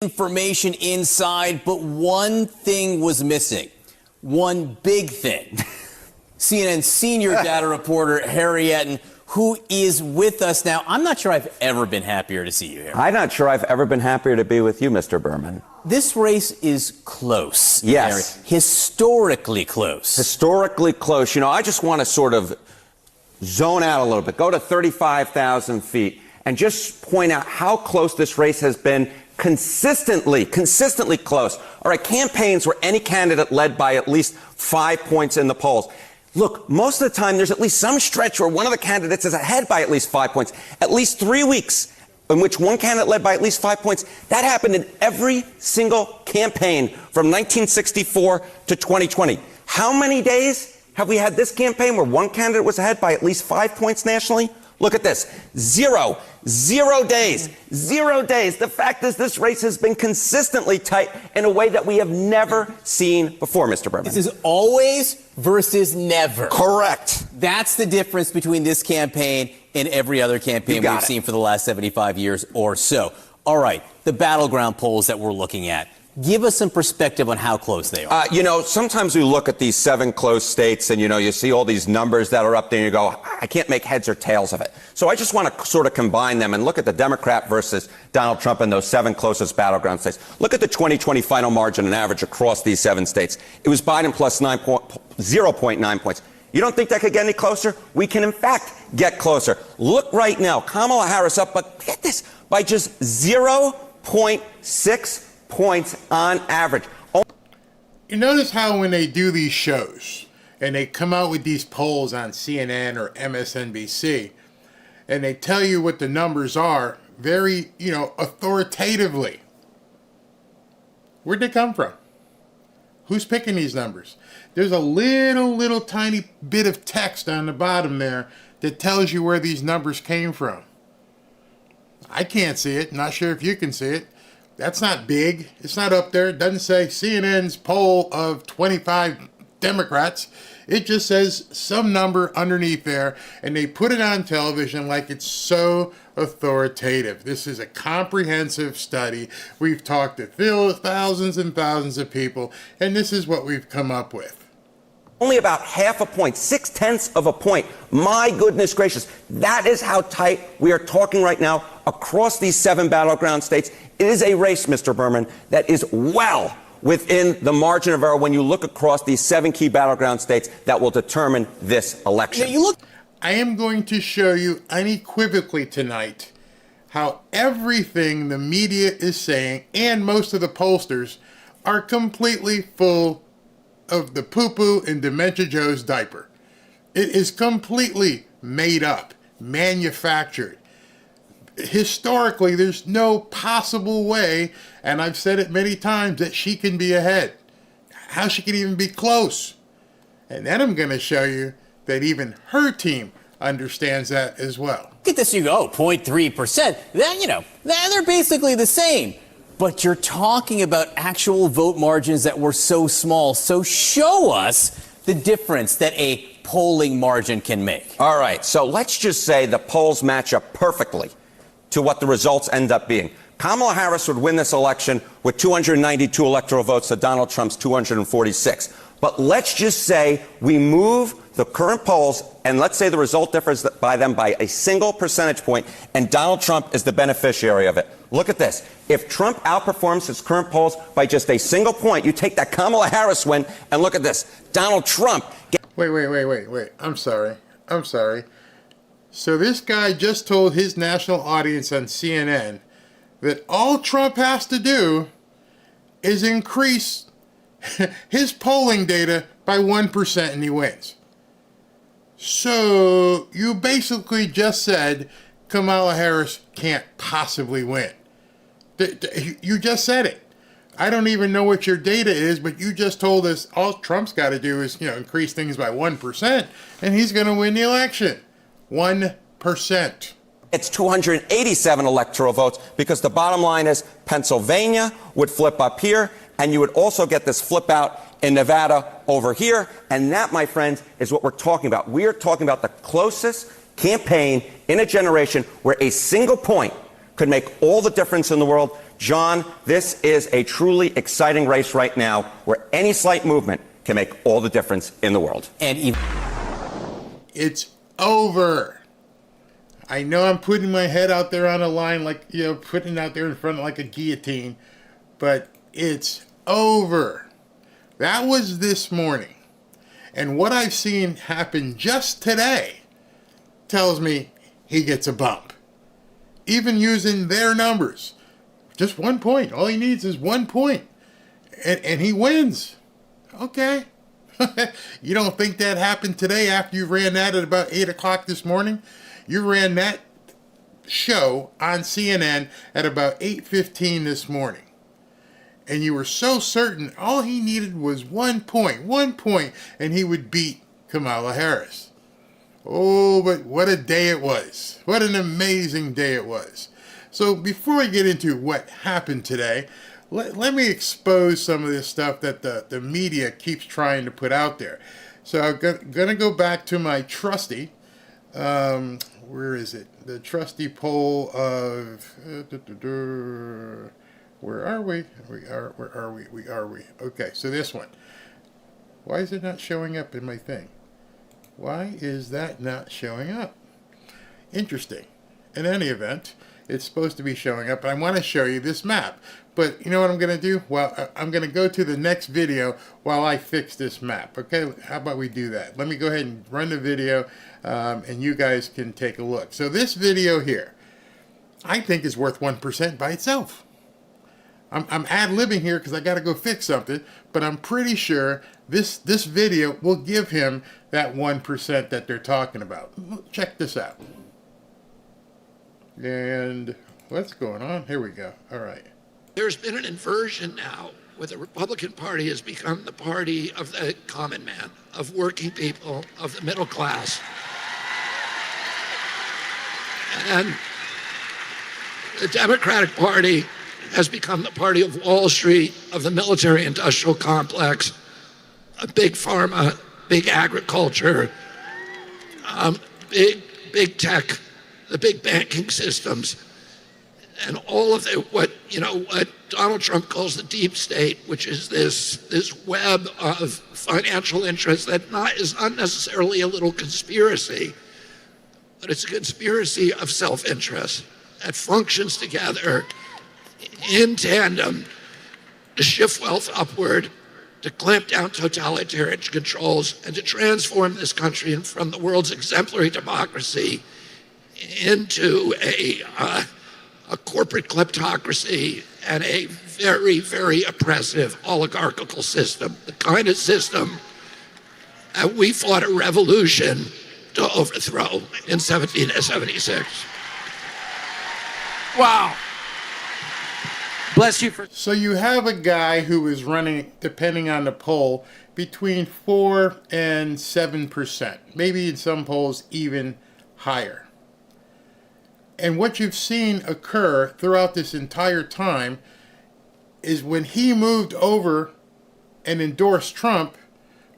Information inside, but one thing was missing. One big thing. CNN senior data reporter Harry Etten, who is with us now. I'm not sure I've ever been happier to see you here. I'm not sure I've ever been happier to be with you, Mr. Berman. This race is close. Yes. Harry. Historically close. Historically close. You know, I just want to sort of zone out a little bit, go to 35,000 feet, and just point out how close this race has been. Consistently close. All right, campaigns where any candidate led by at least 5 points in the polls. Look, most of the time there's at least some stretch where one of the candidates is ahead by at least 5 points. At least 3 weeks in which one candidate led by at least 5 points. That happened in every single campaign from 1964 to 2020. How many days have we had this campaign where one candidate was ahead by at least 5 points nationally? Look at this. Zero days. 0 days. The fact is this race has been consistently tight in a way that we have never seen before, Mr. Berman. This is always versus never. Correct. That's the difference between this campaign and every other campaign we've seen for the last 75 years or so. All right, the battleground polls that we're looking at. Give us some perspective on how close they are. You know, sometimes we look at these 7 close states and, you know, you see all these numbers that are up there and you go, I can't make heads or tails of it. So I just want to sort of combine them and look at the Democrat versus Donald Trump in those 7 closest battleground states. Look at the 2020 final margin and average across these 7 states. It was Biden plus 0.9 points. You don't think that could get any closer? We can, in fact, get closer. Look right now. Kamala Harris up, but get this, by just 0.6 points on average. You notice how when they do these shows and they come out with these polls on CNN or MSNBC and they tell you what the numbers are very, authoritatively. Where'd they come from? Who's picking these numbers? There's a little tiny bit of text on the bottom there that tells you where these numbers came from. I can't see it. Not sure if you can see it. That's not big. It's not up there. It doesn't say CNN's poll of 25 Democrats. It just says some number underneath there, and they put it on television like it's so authoritative. This is a comprehensive study. We've talked to thousands and thousands of people, and this is what we've come up with. Only about half a point, 0.6 of a point. My goodness gracious. That is how tight we are talking right now across these 7 battleground states. It is a race, Mr. Berman, that is well within the margin of error when you look across these 7 key battleground states that will determine this election. I am going to show you unequivocally tonight how everything the media is saying and most of the pollsters are completely full of the poo-poo in Dementia Joe's diaper. It is completely made up, manufactured. Historically, there's no possible way, and I've said it many times, that she can be ahead. How she can even be close. And then I'm going to show you that even her team understands that as well. Look at this, you go, 0.3%. They're basically the same. But you're talking about actual vote margins that were so small. So show us the difference that a polling margin can make. All right, so let's just say the polls match up perfectly to what the results end up being. Kamala Harris would win this election with 292 electoral votes to Donald Trump's 246. But let's just say we move the current polls, and let's say the result differs by them by a single percentage point, and Donald Trump is the beneficiary of it. Look at this. If Trump outperforms his current polls by just a single point, you take that Kamala Harris win, and look at this. Donald Trump. Wait. I'm sorry. So this guy just told his national audience on CNN that all Trump has to do is increase his polling data by 1% and he wins. So you basically just said Kamala Harris can't possibly win. You just said it. I don't even know what your data is, but you just told us all Trump's got to do is, increase things by 1% and he's going to win the election. 1%. It's 287 electoral votes because the bottom line is Pennsylvania would flip up here, and you would also get this flip out in Nevada over here. And that, my friends, is what we're talking about. We are talking about the closest campaign in a generation where a single point could make all the difference in the world. John, this is a truly exciting race right now where any slight movement can make all the difference in the world. And even It's over. I know I'm putting my head out there on a line, like, you know, putting it out there in front like a guillotine, but it's over. That was this morning. And what I've seen happen just today tells me he gets a bump. Even using their numbers. Just 1 point. All he needs is 1 point. And he wins. Okay. You don't think that happened today after you ran that at about 8 o'clock this morning? You ran that show on CNN at about 8:15 this morning. And you were so certain all he needed was 1 point, and he would beat Kamala Harris. Oh, but what a day it was. What an amazing day it was. So before I get into what happened today, let me expose some of this stuff that the media keeps trying to put out there. So I'm going to go back to my trusty, where is it? The trusty poll of, where are we? Where are we? Okay, so this one. Why is it not showing up in my thing? Why is that not showing up? Interesting. In any event, it's supposed to be showing up, and I want to show you this map. But you know what I'm going to do? Well, I'm going to go to the next video while I fix this map. Okay, how about we do that? Let me go ahead and run the video, and you guys can take a look. So this video here, I think is worth 1% by itself. I'm ad-libbing here because I got to go fix something, but I'm pretty sure this video will give him that 1% that they're talking about. Check this out. And what's going on? Here we go. All right. There's been an inversion now where the Republican Party has become the party of the common man, of working people, of the middle class. And the Democratic Party has become the party of Wall Street, of the military-industrial complex, of big pharma, big agriculture, big tech, the big banking systems, and all of what Donald Trump calls the deep state, which is this web of financial interests that is not necessarily a little conspiracy, but it's a conspiracy of self-interest that functions together in tandem to shift wealth upward, to clamp down totalitarian controls, and to transform this country from the world's exemplary democracy into a corporate kleptocracy and a very, very oppressive oligarchical system, the kind of system that we fought a revolution to overthrow in 1776. Wow. Bless you for. So you have a guy who is running, depending on the poll, between 4 and 7%, maybe in some polls even higher. And what you've seen occur throughout this entire time is when he moved over and endorsed Trump,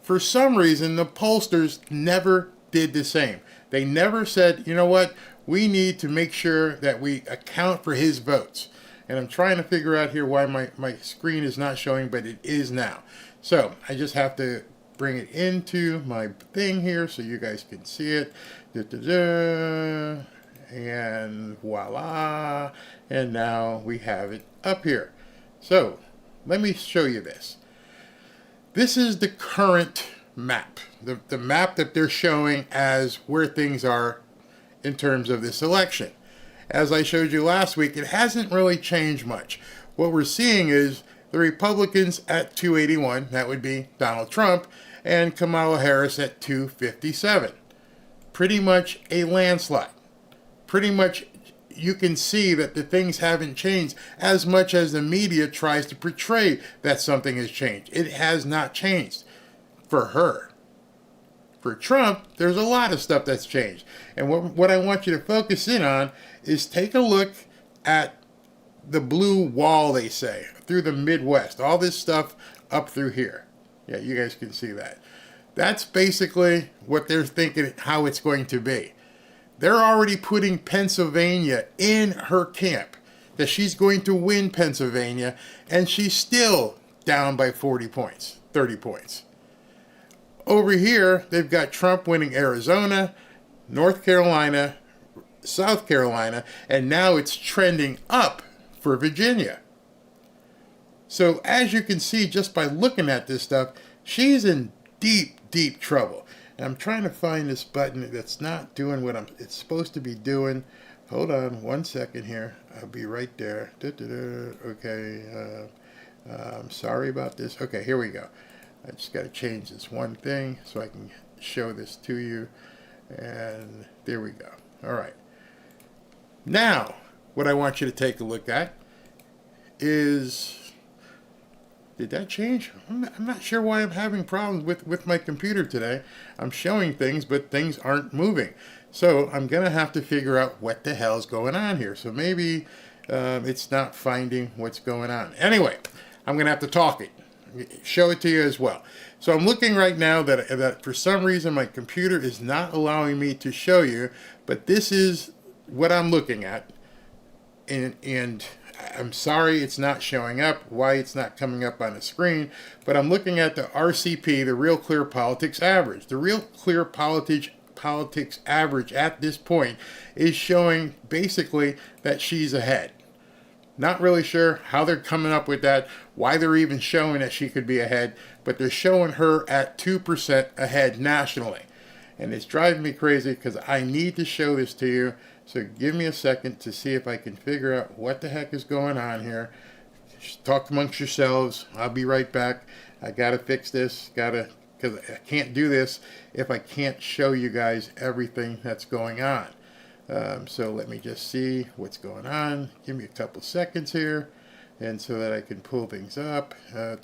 for some reason the pollsters never did the same. They never said, you know what, we need to make sure that we account for his votes. And I'm trying to figure out here why my screen is not showing, but it is now. So I just have to bring it into my thing here so you guys can see it. Da-da-da. And voila, and now we have it up here. So let me show you this. This is the current map, the map that they're showing as where things are in terms of this election. As I showed you last week, it hasn't really changed much. What we're seeing is the Republicans at 281, that would be Donald Trump, and Kamala Harris at 257. Pretty much a landslide. Pretty much you can see that the things haven't changed as much as the media tries to portray that something has changed. It has not changed for her. For Trump, there's a lot of stuff that's changed. And what I want you to focus in on is take a look at the blue wall, they say, through the Midwest. All this stuff up through here. Yeah, you guys can see that. That's basically what they're thinking, how it's going to be. They're already putting Pennsylvania in her camp. that she's going to win Pennsylvania, and she's still down by 40 points, 30 points. Over here, they've got Trump winning Arizona, North Carolina, South Carolina, and now it's trending up for Virginia. So as you can see, just by looking at this stuff, she's in deep, deep trouble. And I'm trying to find this button that's not doing what it's supposed to be doing. Hold on 1 second here. I'll be right there. Okay. I'm sorry about this. Okay, here we go. I just got to change this one thing so I can show this to you. And there we go. All right. Now, what I want you to take a look at is... Did that change? I'm not sure why I'm having problems with my computer today. I'm showing things, but things aren't moving. So I'm going to have to figure out what the hell's going on here. So maybe it's not finding what's going on. Anyway, I'm going to have to talk it. Show it to you as well. So I'm looking right now that for some reason my computer is not allowing me to show you, but this is what I'm looking at. And I'm sorry it's not showing up, why it's not coming up on the screen, but I'm looking at the RCP, the Real Clear Politics Average. The Real Clear Politics Average at this point is showing basically that she's ahead. Not really sure how they're coming up with that, why they're even showing that she could be ahead, but they're showing her at 2% ahead nationally. And it's driving me crazy because I need to show this to you. So give me a second to see if I can figure out what the heck is going on here. Just talk amongst yourselves. I'll be right back. I got to fix this. Because I can't do this if I can't show you guys everything that's going on. So let me just see what's going on. Give me a couple seconds here. And so that I can pull things up. How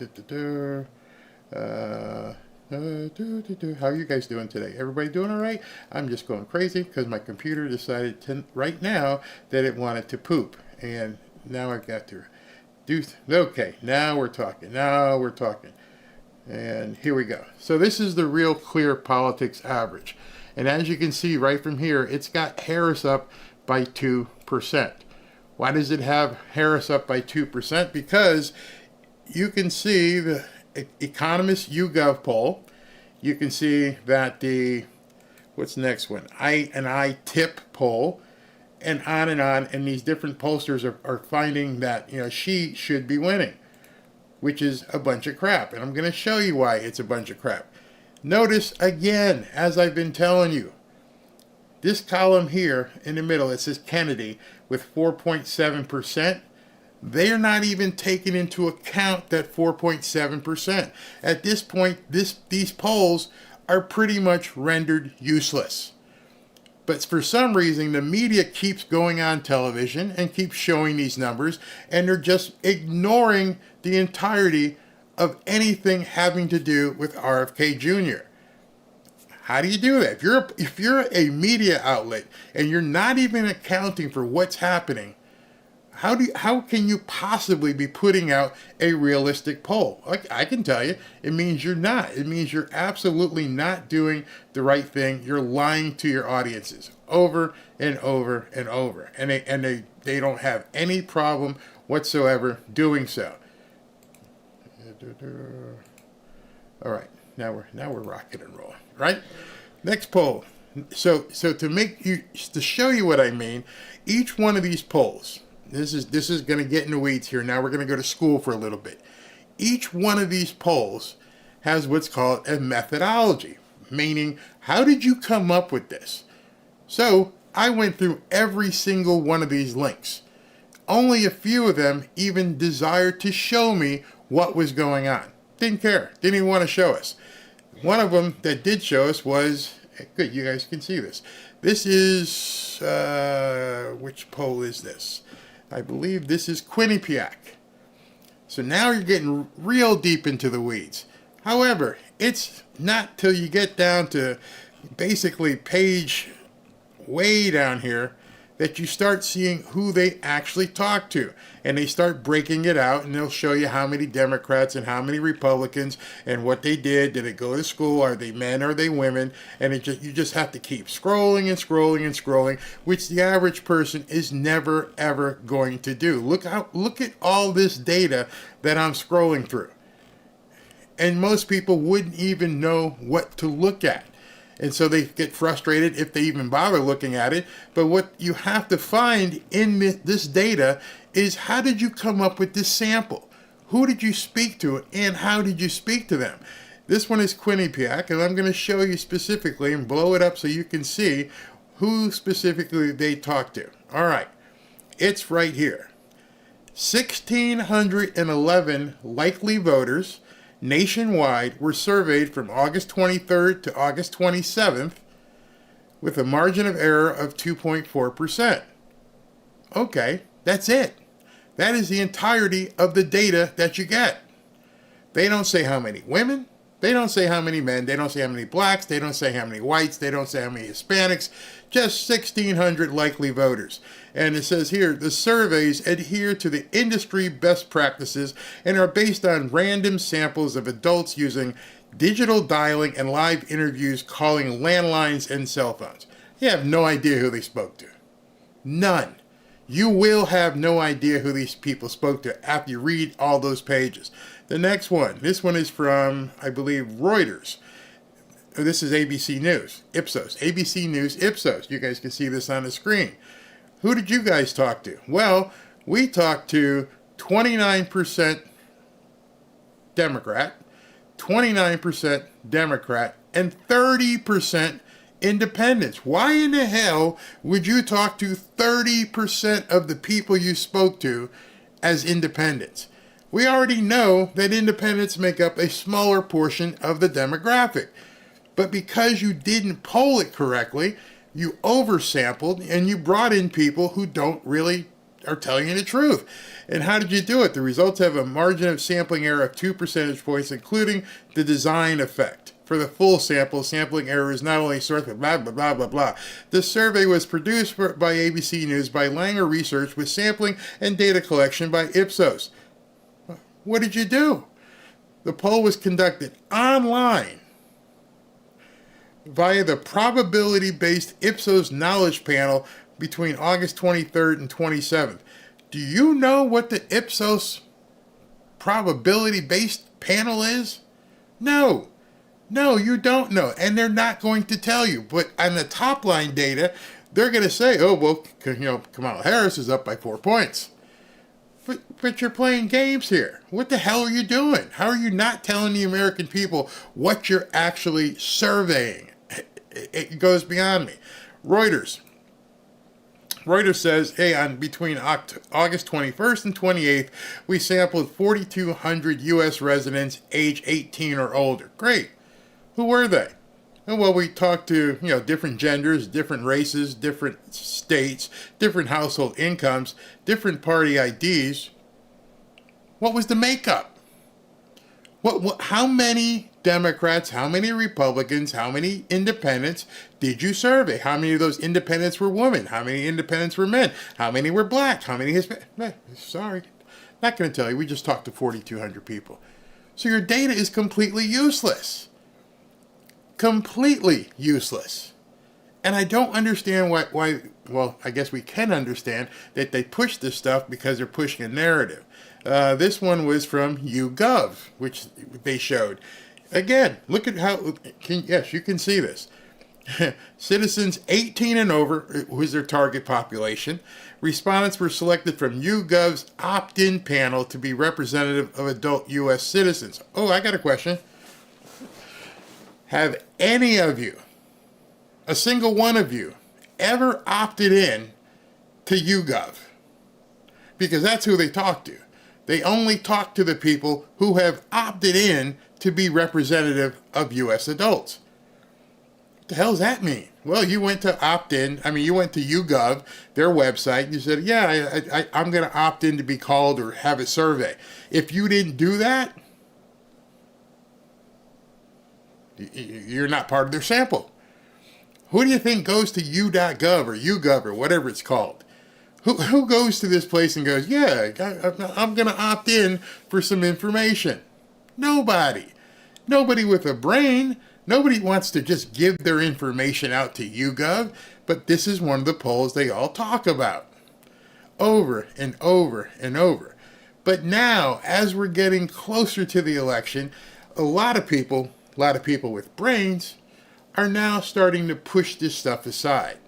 are you guys doing today? Everybody doing all right? I'm just going crazy because my computer decided right now that it wanted to poop. And now I've got to do... Okay, now we're talking. And here we go. So this is the Real Clear Politics Average. And as you can see right from here, it's got Harris up by 2%. Why does it have Harris up by 2%? Because you can see the Economist YouGov poll. You can see that what's the next one? I tip poll, and on. And these different pollsters are finding that she should be winning, which is a bunch of crap. And I'm going to show you why it's a bunch of crap. Notice again, as I've been telling you, this column here in the middle, it says Kennedy with 4.7%. They're not even taking into account that 4.7%. At this point, these polls are pretty much rendered useless. But for some reason, the media keeps going on television and keeps showing these numbers, and they're just ignoring the entirety of anything having to do with RFK Jr. How do you do that? If you're a media outlet and you're not even accounting for what's happening, how can you possibly be putting out a realistic poll? I can tell you, it means you're not. It means you're absolutely not doing the right thing. You're lying to your audiences over and over and over, and they don't have any problem whatsoever doing so. All right, now we're rocking and rolling, right? Next poll. So to show you what I mean, each one of these polls. This is going to get in the weeds here. Now we're going to go to school for a little bit. Each one of these polls has what's called a methodology, meaning how did you come up with this? So I went through every single one of these links. Only a few of them even desired to show me what was going on. Didn't care. Didn't even want to show us. One of them that did show us was, good, you guys can see this. This is, which poll is this? I believe this is Quinnipiac. So now you're getting real deep into the weeds. However, it's not till you get down to basically page way down here that you start seeing who they actually talk to. And they start breaking it out, and they'll show you how many Democrats and how many Republicans and what they did. Did they go to school? Are they men? Are they women? And you just have to keep scrolling and scrolling and scrolling, which the average person is never, ever going to do. Look at all this data that I'm scrolling through. And most people wouldn't even know what to look at. And so they get frustrated if they even bother looking at it. But what you have to find in this data is, how did you come up with this sample? Who did you speak to, and how did you speak to them? This one is Quinnipiac, and I'm going to show you specifically and blow it up so you can see who specifically they talked to. All right, it's right here. 1,611 likely voters nationwide were surveyed from August 23rd to August 27th with a margin of error of 2.4%. Okay, that's it. That is the entirety of the data that you get. They don't say how many women, they don't say how many men, they don't say how many blacks, they don't say how many whites, they don't say how many Hispanics, just 1,600 likely voters. And it says here, the surveys adhere to the industry best practices and are based on random samples of adults using digital dialing and live interviews calling landlines and cell phones. You have no idea who they spoke to. None. You will have no idea who these people spoke to after you read all those pages. The next one, this one is from, I believe, Reuters. This is ABC News, Ipsos. ABC News, Ipsos. You guys can see this on the screen. Who did you guys talk to? Well, we talked to 29% Democrat, 29% Democrat, and 30% independents. Why in the hell would you talk to 30% of the people you spoke to as independents? We already know that independents make up a smaller portion of the demographic. But because you didn't poll it correctly, you oversampled and you brought in people who don't really are telling you the truth. And how did you do it? The results have a margin of sampling error of 2 percentage points, including the design effect. For the full sample, sampling error is not only sourced, but blah, blah, blah, blah, blah. The survey was produced by ABC News by Langer Research with sampling and data collection by Ipsos. What did you do? The poll was conducted online via the probability-based Ipsos knowledge panel between August 23rd and 27th. Do you know what the Ipsos probability-based panel is? No. No, you don't know, and they're not going to tell you. But on the top line data, they're going to say, oh, well, Kamala Harris is up by 4 points. But you're playing games here. What the hell are you doing? How are you not telling the American people what you're actually surveying? It goes beyond me. Reuters says, hey, between August 21st and 28th, we sampled 4,200 U.S. residents age 18 or older. Great. Who were they? Well, we talked to, different genders, different races, different states, different household incomes, different party IDs. What was the makeup? How many Democrats, how many Republicans, how many independents did you survey? How many of those independents were women? How many independents were men? How many were black? How many Hispanic? Sorry, not going to tell you. We just talked to 4,200 people. So your data is completely useless. Completely useless. And I don't understand why, well, I guess we can understand that they push this stuff because they're pushing a narrative. This one was from YouGov, which they showed. Again, look at how, yes, you can see this. Citizens 18 and over was their target population. Respondents were selected from YouGov's opt-in panel to be representative of adult U.S. citizens. Oh, I got a question. Have any of you, a single one of you, ever opted in to YouGov? Because that's who they talk to. They only talk to the people who have opted in to be representative of U.S. adults. What the hell does that mean? Well, you went to opt-in. You went to YouGov, their website, and you said, yeah, I'm going to opt in to be called or have a survey. If you didn't do that, you're not part of their sample. Who do you think goes to u.gov or YouGov or whatever it's called? Who goes to this place and goes, yeah, I'm going to opt in for some information? Nobody. Nobody with a brain. Nobody wants to just give their information out to YouGov, but this is one of the polls they all talk about over and over and over. But now, as we're getting closer to the election, a lot of people with brains are now starting to push this stuff aside.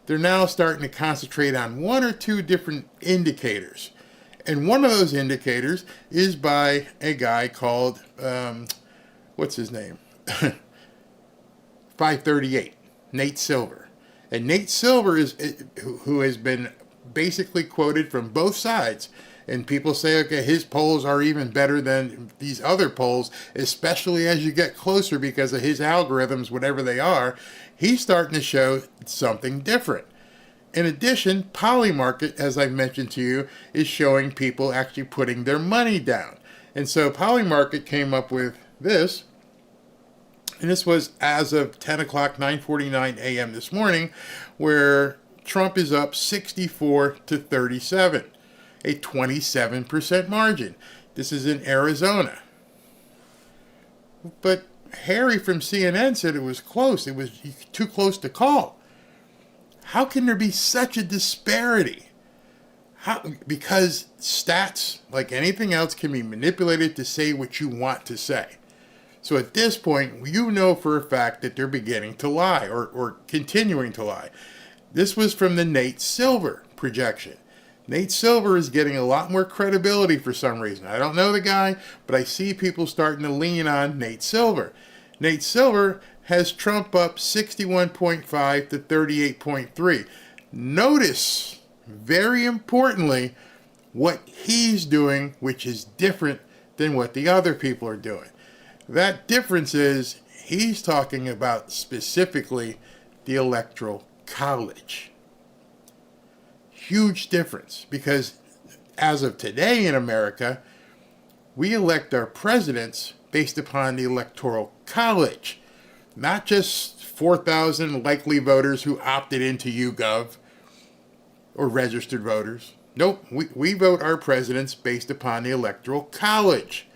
They're now starting to concentrate on one or two different indicators. And one of those indicators is by a guy called, what's his name? 538, Nate Silver. And Nate Silver is who has been basically quoted from both sides. And people say, okay, his polls are even better than these other polls, especially as you get closer because of his algorithms, whatever they are. He's starting to show something different. In addition, Polymarket, as I mentioned to you, is showing people actually putting their money down. And so Polymarket came up with this. And this was as of 10 o'clock, 9:49 a.m. this morning, where Trump is up 64 to 37. A 27% margin. This is in Arizona. But Harry from CNN said it was close. It was too close to call. How can there be such a disparity? Because stats, like anything else, can be manipulated to say what you want to say. So at this point, you know for a fact that they're beginning to lie or continuing to lie. This was from the Nate Silver projection. Nate Silver is getting a lot more credibility for some reason. I don't know the guy, but I see people starting to lean on Nate Silver. Nate Silver has Trump up 61.5 to 38.3. Notice, very importantly, what he's doing, which is different than what the other people are doing. That difference is he's talking about specifically the Electoral College. Huge difference, because as of today in America, we elect our presidents based upon the Electoral College, not just 4,000 likely voters who opted into YouGov or registered voters. Nope, we vote our presidents based upon the Electoral College.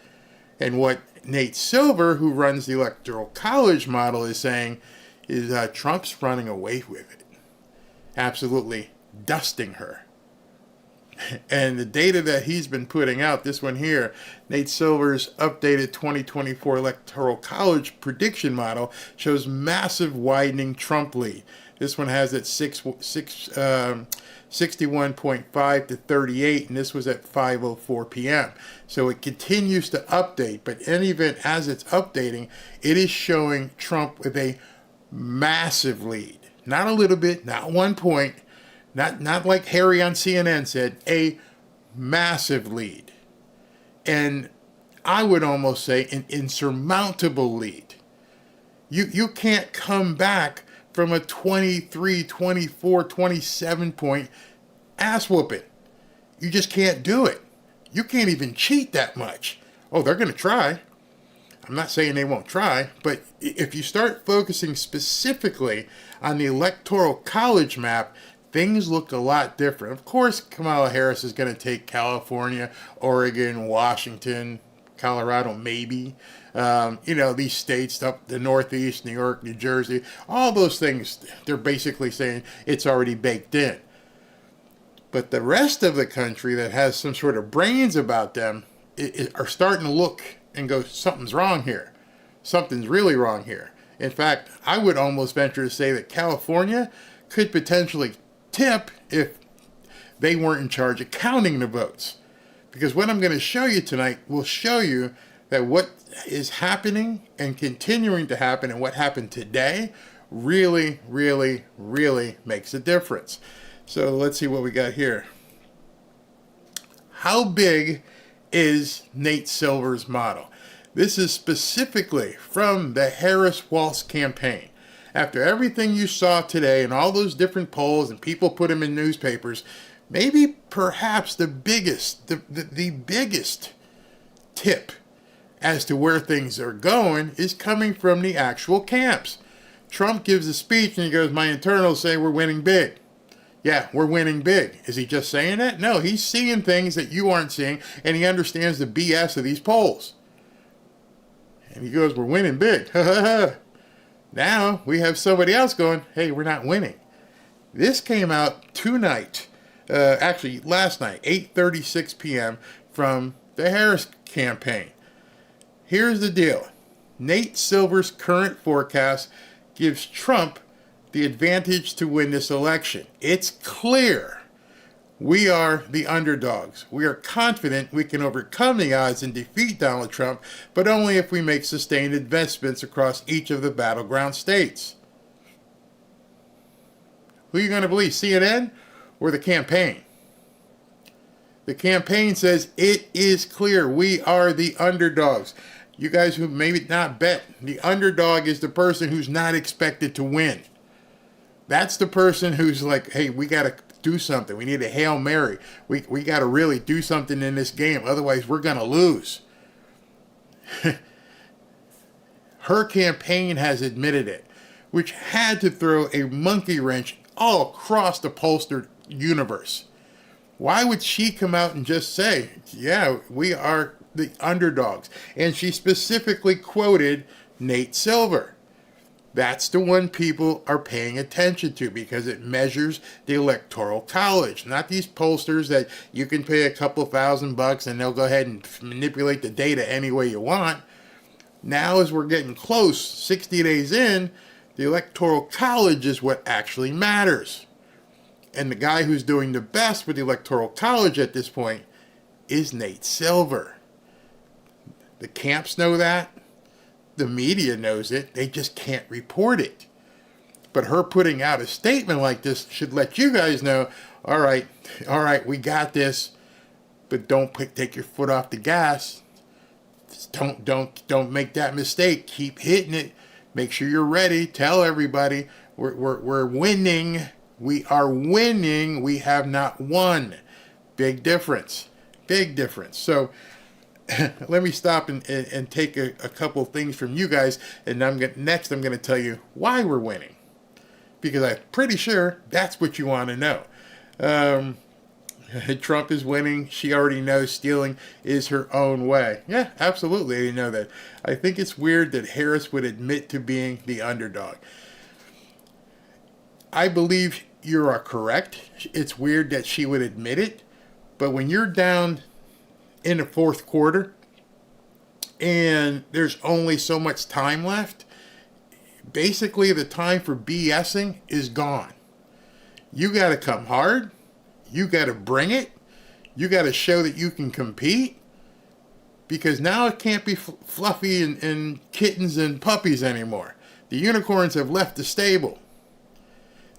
And what Nate Silver, who runs the Electoral College model, is saying is Trump's running away with it. Absolutely dusting her. And the data that he's been putting out, this one here, Nate Silver's updated 2024 Electoral College prediction model, shows massive widening Trump lead. This one has it 61.5 to 38, and this was at 5:04 p.m. So it continues to update, but in any event, as it's updating, it is showing Trump with a massive lead. Not a little bit, not 1 point, not like Harry on CNN said, a massive lead. And I would almost say an insurmountable lead. You can't come back from a 23, 24, 27 point ass whooping. You just can't do it. You can't even cheat that much. Oh, they're going to try. I'm not saying they won't try, but if you start focusing specifically on the Electoral College map, things look a lot different. Of course, Kamala Harris is going to take California, Oregon, Washington, Colorado, maybe. These states up the Northeast, New York, New Jersey, all those things, they're basically saying it's already baked in. But the rest of the country that has some sort of brains about them are starting to look and go, something's wrong here. Something's really wrong here. In fact, I would almost venture to say that California could potentially tip if they weren't in charge of counting the votes. Because what I'm going to show you tonight will show you that what is happening and continuing to happen and what happened today really, really, really makes a difference. So let's see what we got here. How big is Nate Silver's model? This is specifically from the Harris-Walz campaign. After everything you saw today and all those different polls and people put them in newspapers, maybe perhaps the biggest tip as to where things are going is coming from the actual camps. Trump gives a speech and he goes, my internals say we're winning big. Yeah, we're winning big. Is he just saying that? No, he's seeing things that you aren't seeing, and he understands the BS of these polls. And he goes, we're winning big. Now we have somebody else going, hey, we're not winning. This came out tonight, actually last night, 8:36 p.m. from the Harris campaign. Here's the deal. Nate Silver's current forecast gives Trump the advantage to win this election. It's clear we are the underdogs. We are confident we can overcome the odds and defeat Donald Trump, but only if we make sustained investments across each of the battleground states. Who are you going to believe, CNN or the campaign? The campaign says it is clear we are the underdogs. You guys who maybe not bet, the underdog is the person who's not expected to win. That's the person who's like, hey, we got to do something. We need a Hail Mary. We got to really do something in this game. Otherwise, we're going to lose. Her campaign has admitted it, which had to throw a monkey wrench all across the pollster universe. Why would she come out and just say, yeah, we are the underdogs? And she specifically quoted Nate Silver. That's the one people are paying attention to because it measures the Electoral College, not these pollsters that you can pay a couple $1,000 and they'll go ahead and manipulate the data any way you want. Now, as we're getting close, 60 days in, the Electoral College is what actually matters. And the guy who's doing the best with the Electoral College at this point is Nate Silver. The camps know that. The media knows it. They just can't report it. But her putting out a statement like this should let you guys know, all right, we got this, but don't take your foot off the gas. Just don't make that mistake. Keep hitting it. Make sure you're ready. Tell everybody we're winning. We are winning. We have not won. Big difference. Big difference. So let me stop and take a couple of things from you guys, and next I'm going to tell you why we're winning, because I'm pretty sure that's what you want to know. Trump is winning. She already knows stealing is her own way. Yeah, absolutely. I didn't know that. I think it's weird that Harris would admit to being the underdog. I believe you are correct. It's weird that she would admit it, but when you're down in the fourth quarter and there's only so much time left, basically the time for BSing is gone. You got to come hard. You got to bring it. You got to show that you can compete, because now it can't be fluffy and kittens and puppies anymore. The unicorns have left the stable.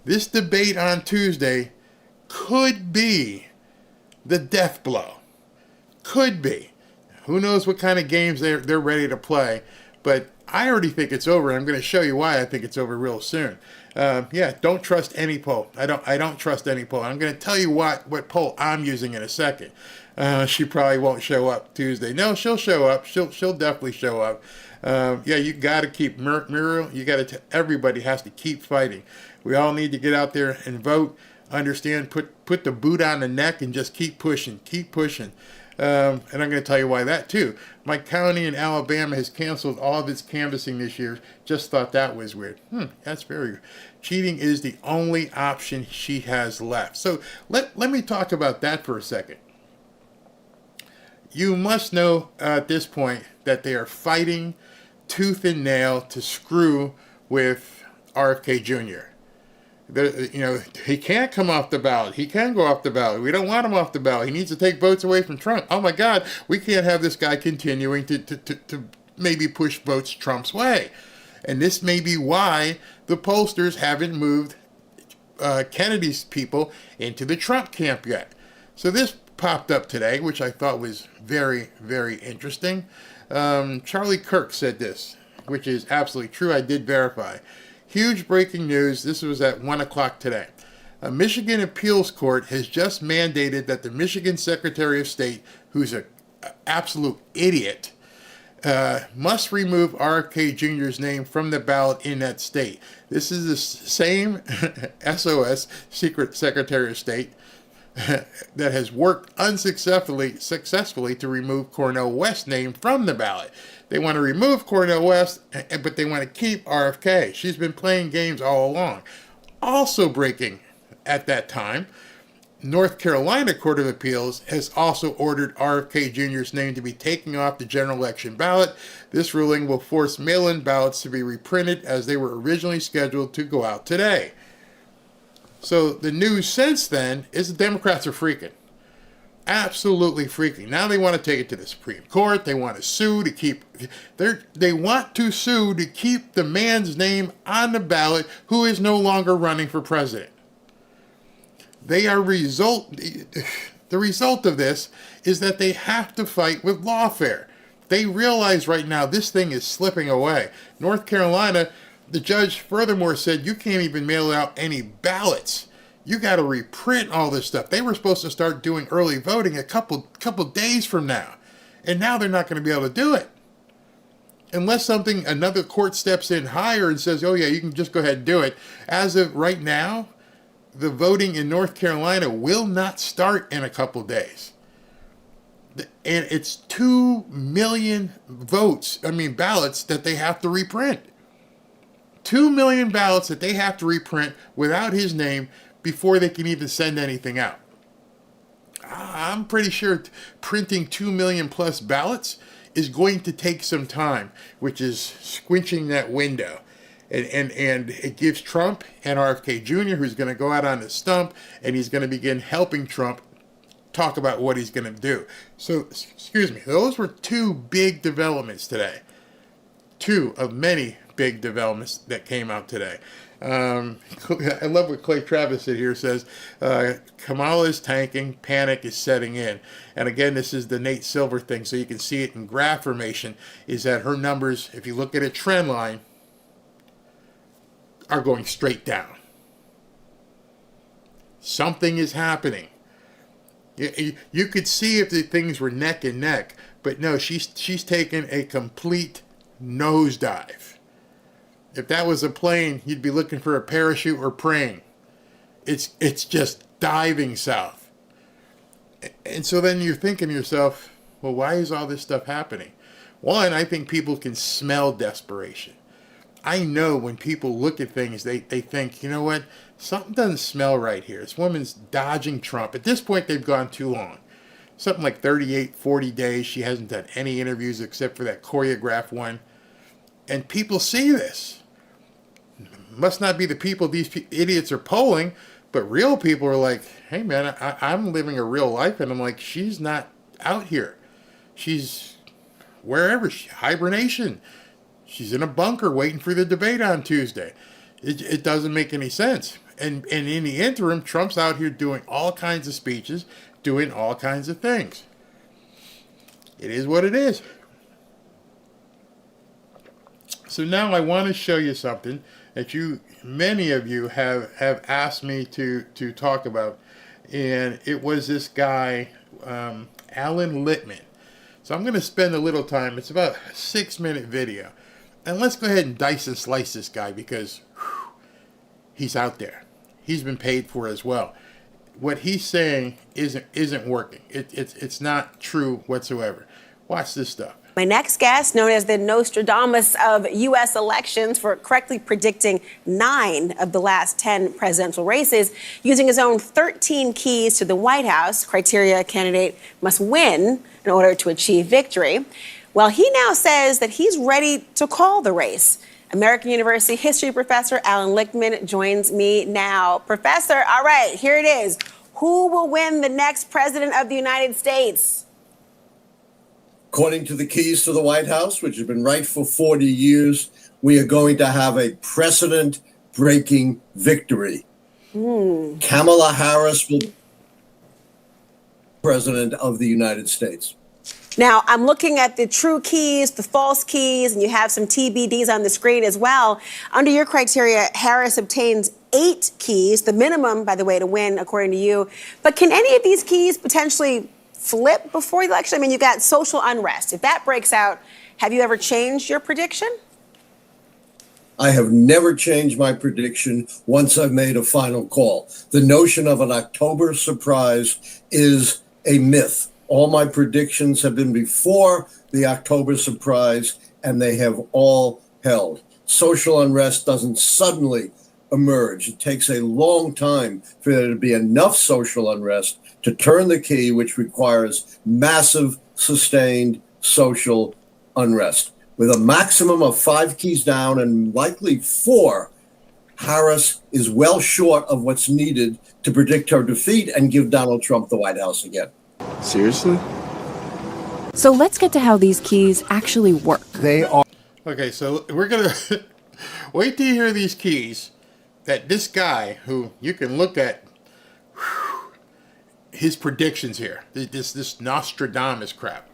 This debate on Tuesday could be the death blow. Could be. Who knows what kind of games they're ready to play, but I already think it's over. I'm going to show you why I think it's over real soon. Don't trust any poll. I don't trust any poll. I'm going to tell you what poll I'm using in a second. She probably won't show up Tuesday. No, she'll show up. She'll definitely show up. You got to keep Muriel. You got to. Everybody has to keep fighting. We all need to get out there and vote. Understand? Put the boot on the neck and just keep pushing. Keep pushing. And I'm going to tell you why that too. My county in Alabama has canceled all of its canvassing this year. Just thought that was weird. That's very good. Cheating is the only option she has left. So let me talk about that for a second. You must know at this point that they are fighting tooth and nail to screw with RFK Jr. He can't come off the ballot. He can go off the ballot. We don't want him off the ballot. He needs to take votes away from Trump. Oh my God, we can't have this guy continuing to maybe push votes Trump's way. And this may be why the pollsters haven't moved Kennedy's people into the Trump camp yet. So this popped up today, which I thought was very, very interesting. Charlie Kirk said this, which is absolutely true. I did verify. Huge breaking news. This was at 1 o'clock today. A Michigan appeals court has just mandated that the Michigan Secretary of State, who's an absolute idiot, must remove RFK Jr.'s name from the ballot in that state. This is the same SOS, Secret Secretary of State, that has worked successfully to remove Cornel West's name from the ballot. They want to remove Cornel West, but they want to keep RFK. She's been playing games all along. Also breaking at that time, North Carolina Court of Appeals has also ordered RFK Jr.'s name to be taken off the general election ballot. This ruling will force mail-in ballots to be reprinted as they were originally scheduled to go out today. So the news since then is the Democrats are freaking. Absolutely freaking. Now they want to take it to the Supreme Court. They want to sue to keep the man's name on the ballot who is no longer running for president. The result of this is that they have to fight with lawfare. They realize right now this thing is slipping away. North Carolina, the judge furthermore said you can't even mail out any ballots. You got to reprint all this stuff. They were supposed to start doing early voting a couple days from now. And now they're not going to be able to do it. Unless another court steps in higher and says, oh yeah, you can just go ahead and do it. As of right now, the voting in North Carolina will not start in a couple days. And it's 2 million ballots that they have to reprint. 2 million ballots that they have to reprint without his name before they can even send anything out. I'm pretty sure printing 2 million plus ballots is going to take some time, which is squinching that window. And it gives Trump and RFK Jr., who's going to go out on the stump, and he's going to begin helping Trump talk about what he's going to do. So, excuse me, those were two big developments today. Two of many big developments that came out today. I love what Clay Travis here says. Kamala is tanking, panic is setting in. And again, this is the Nate Silver thing, so you can see it in graph formation, is that her numbers, if you look at a trend line, are going straight down. Something is happening. You could see if the things were neck and neck, but no, she's taken a complete nosedive. If that was a plane, you'd be looking for a parachute or praying. It's just diving south. And so then you're thinking to yourself, well, why is all this stuff happening? One, I think people can smell desperation. I know when people look at things, they think, you know what, something doesn't smell right here. This woman's dodging Trump. At this point, they've gone too long. Something like 38, 40 days. She hasn't done any interviews except for that choreographed one. And people see this. Must not be the people these idiots are polling, but real people are like, hey man, I'm living a real life, and I'm like, she's not out here. She's wherever, hibernation. She's in a bunker waiting for the debate on Tuesday. It doesn't make any sense. And in the interim, Trump's out here doing all kinds of speeches, doing all kinds of things. It is what it is. So now I want to show you something that many of you have asked me to talk about. And it was this guy, Allan Lichtman. So I'm going to spend a little time. It's about a 6-minute video. And let's go ahead and dice and slice this guy because he's out there. He's been paid for as well. What he's saying isn't working. It's not true whatsoever. Watch this stuff. My next guest, known as the Nostradamus of U.S. elections for correctly predicting 9 of the last 10 presidential races, using his own 13 keys to the White House, criteria a candidate must win in order to achieve victory. Well, he now says that he's ready to call the race. American University history professor Allan Lichtman joins me now. Professor, all right, here it is. Who will win the next president of the United States? According to the keys to the White House, which has been right for 40 years, we are going to have a precedent-breaking victory. Kamala Harris will be president of the United States. Now, I'm looking at the true keys, the false keys, and you have some TBDs on the screen as well. Under your criteria, Harris obtains 8 keys, the minimum, by the way, to win, according to you. But can any of these keys potentially flip before the election? I mean, you got social unrest. If that breaks out, have you ever changed your prediction? I have never changed my prediction once I've made a final call. The notion of an October surprise is a myth. All my predictions have been before the October surprise, and they have all held. Social unrest doesn't suddenly emerge. It takes a long time for there to be enough social unrest to turn the key, which requires massive, sustained social unrest. With a maximum of 5 keys down and likely 4, Harris is well short of what's needed to predict her defeat and give Donald Trump the White House again. Seriously? So let's get to how these keys actually work. They are. Okay, so we're going to wait till you hear these keys that this guy, who you can look at his predictions here, this Nostradamus crap.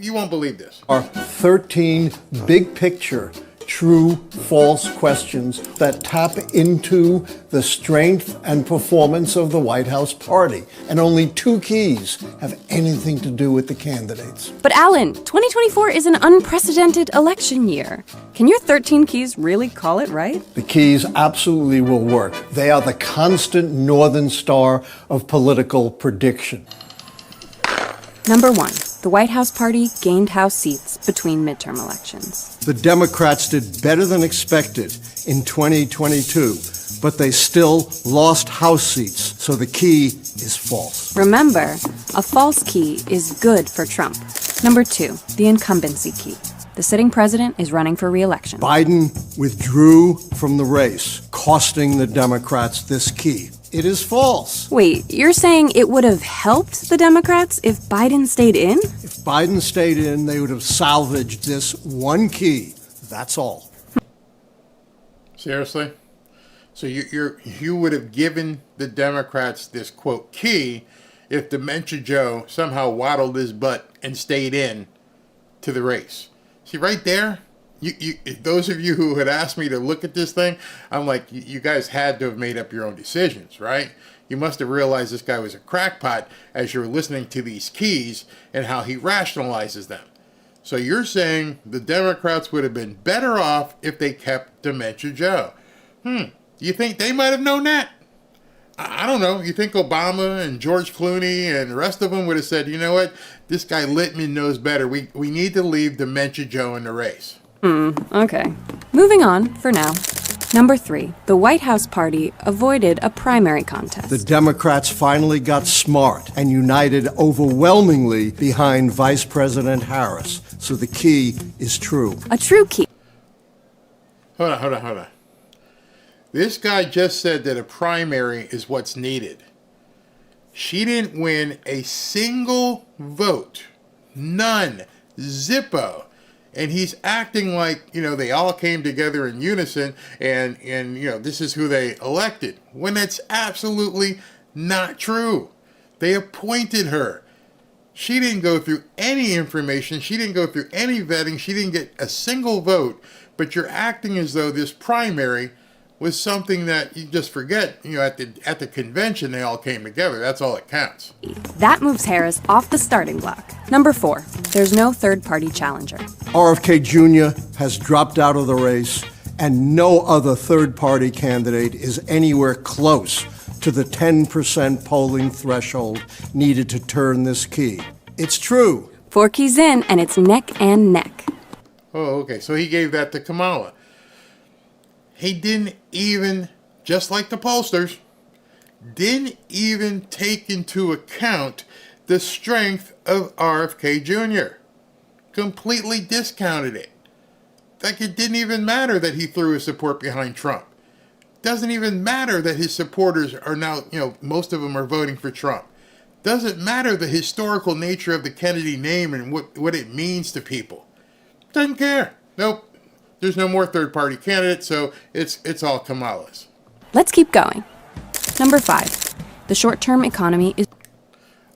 You won't believe this. Are 13 big picture, true, false questions that tap into the strength and performance of the White House party. And only 2 keys have anything to do with the candidates. But Allan, 2024 is an unprecedented election year. Can your 13 keys really call it right? The keys absolutely will work. They are the constant northern star of political prediction. Number 1, the White House party gained House seats between midterm elections. The Democrats did better than expected in 2022, but they still lost House seats, so the key is false. Remember, a false key is good for Trump. Number 2, the incumbency key. The sitting president is running for re-election. Biden withdrew from the race, costing the Democrats this key. It is false. Wait, you're saying it would have helped the Democrats if Biden stayed in? If Biden stayed in, they would have salvaged this one key. That's all. Seriously? So you would have given the Democrats this, quote, key if Dementia Joe somehow waddled his butt and stayed in to the race. See, right there, those of you who had asked me to look at this thing, I'm like, you guys had to have made up your own decisions, right? You must have realized this guy was a crackpot as you were listening to these keys and how he rationalizes them. So you're saying the Democrats would have been better off if they kept Dementia Joe. You think they might have known that? I don't know. You think Obama and George Clooney and the rest of them would have said, you know what? This guy Lichtman knows better. We need to leave Dementia Joe in the race. Okay. Moving on for now. Number 3, the White House party avoided a primary contest. The Democrats finally got smart and united overwhelmingly behind Vice President Harris. So the key is true. A true key. Hold on. This guy just said that a primary is what's needed. She didn't win a single vote. None. Zippo. And he's acting like, they all came together in unison and this is who they elected. When that's absolutely not true. They appointed her. She didn't go through any information. She didn't go through any vetting. She didn't get a single vote. But you're acting as though this primary was something that you just forget. At the convention, they all came together. That's all that counts. That moves Harris off the starting block. Number 4, there's no third-party challenger. RFK Jr. has dropped out of the race, and no other third-party candidate is anywhere close to the 10% polling threshold needed to turn this key. It's true. 4 keys in, and it's neck and neck. Oh, okay. So he gave that to Kamala. He didn't even, just like the pollsters, didn't even take into account the strength of RFK Jr. Completely discounted it. Like it didn't even matter that he threw his support behind Trump. Doesn't even matter that his supporters are now, most of them are voting for Trump. Doesn't matter the historical nature of the Kennedy name and what it means to people. Doesn't care. Nope. There's no more third-party candidates, so it's all Kamala's. Let's keep going. Number 5, the short-term economy is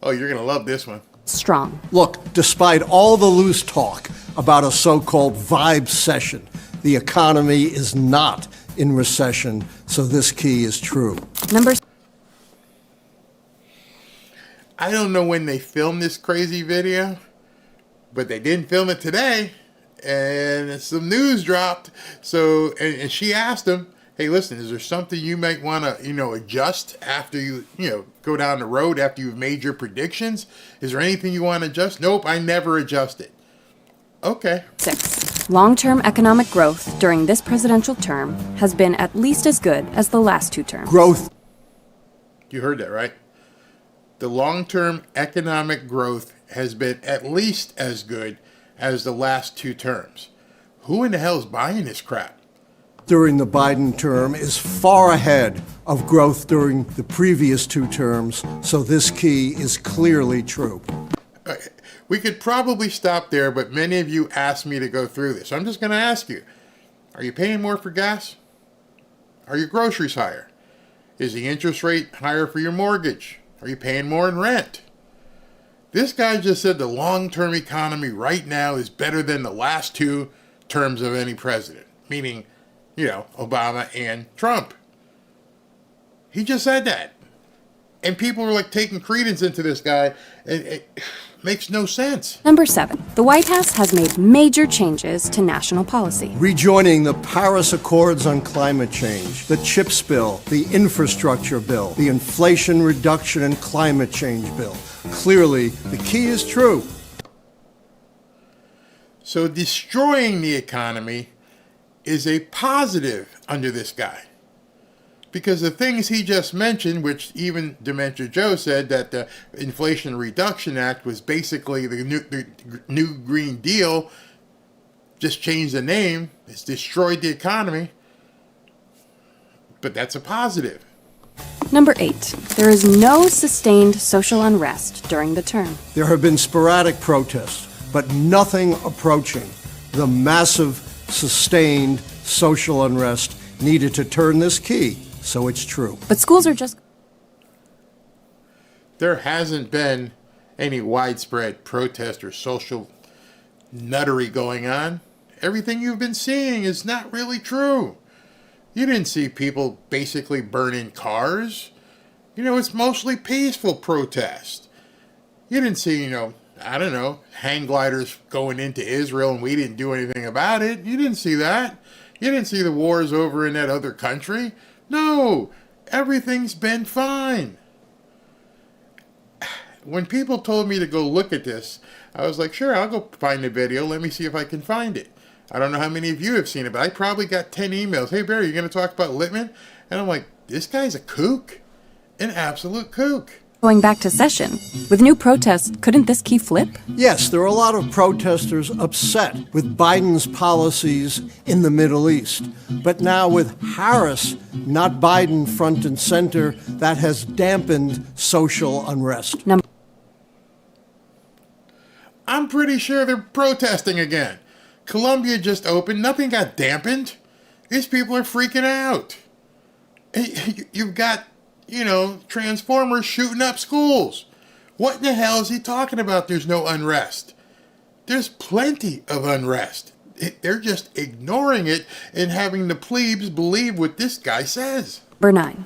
Oh, you're going to love this one. strong. Look, despite all the loose talk about a so-called vibe session, the economy is not in recession, so this key is true. Number I don't know when they filmed this crazy video, but they didn't film it today, and some news dropped. So, and she asked him, hey, listen, is there something you might want to, adjust after you, go down the road after you've made your predictions? Is there anything you want to adjust? Nope, I never adjust it. Okay. 6. Long-term economic growth during this presidential term has been at least as good as the last 2 terms. Growth. You heard that, right? The long-term economic growth has been at least as good as the last 2 terms. Who in the hell is buying this crap? During the Biden term is far ahead of growth during the previous 2 terms, so this key is clearly true. We could probably stop there, but many of you asked me to go through this. I'm just going to ask you, are you paying more for gas? Are your groceries higher? Is the interest rate higher for your mortgage? Are you paying more in rent? This guy just said the long-term economy right now is better than the last 2 terms of any president, meaning, Obama and Trump. He just said that. And people were taking credence into this guy. It makes no sense. Number 7. The White House has made major changes to national policy. Rejoining the Paris Accords on climate change, the CHIPS bill, the infrastructure bill, the Inflation Reduction and Climate Change bill. Clearly, the key is true. So destroying the economy is a positive under this guy. Because the things he just mentioned, which even Dementia Joe said that the Inflation Reduction Act was basically the new Green Deal, just changed the name, it's destroyed the economy. But that's a positive. Number 8. There is no sustained social unrest during the term. There have been sporadic protests, but nothing approaching the massive, sustained social unrest needed to turn this key. So it's true. But schools are just... There hasn't been any widespread protest or social nuttery going on. Everything you've been seeing is not really true. You didn't see people basically burning cars. It's mostly peaceful protest. You didn't see, hang gliders going into Israel and we didn't do anything about it. You didn't see that. You didn't see the wars over in that other country. No, everything's been fine. When people told me to go look at this, I was like, sure, I'll go find the video. Let me see if I can find it. I don't know how many of you have seen it, but I probably got 10 emails. Hey, Barry, you going to talk about Lichtman? And I'm like, this guy's a kook, an absolute kook. Going back to session. With new protests, couldn't this key flip? Yes, there are a lot of protesters upset with Biden's policies in the Middle East. But now with Harris, not Biden, front and center, that has dampened social unrest. I'm pretty sure they're protesting again. Columbia just opened. Nothing got dampened. These people are freaking out. You've got, Transformers shooting up schools. What in the hell is he talking about? There's no unrest. There's plenty of unrest. They're just ignoring it and having the plebes believe what this guy says. Number 9.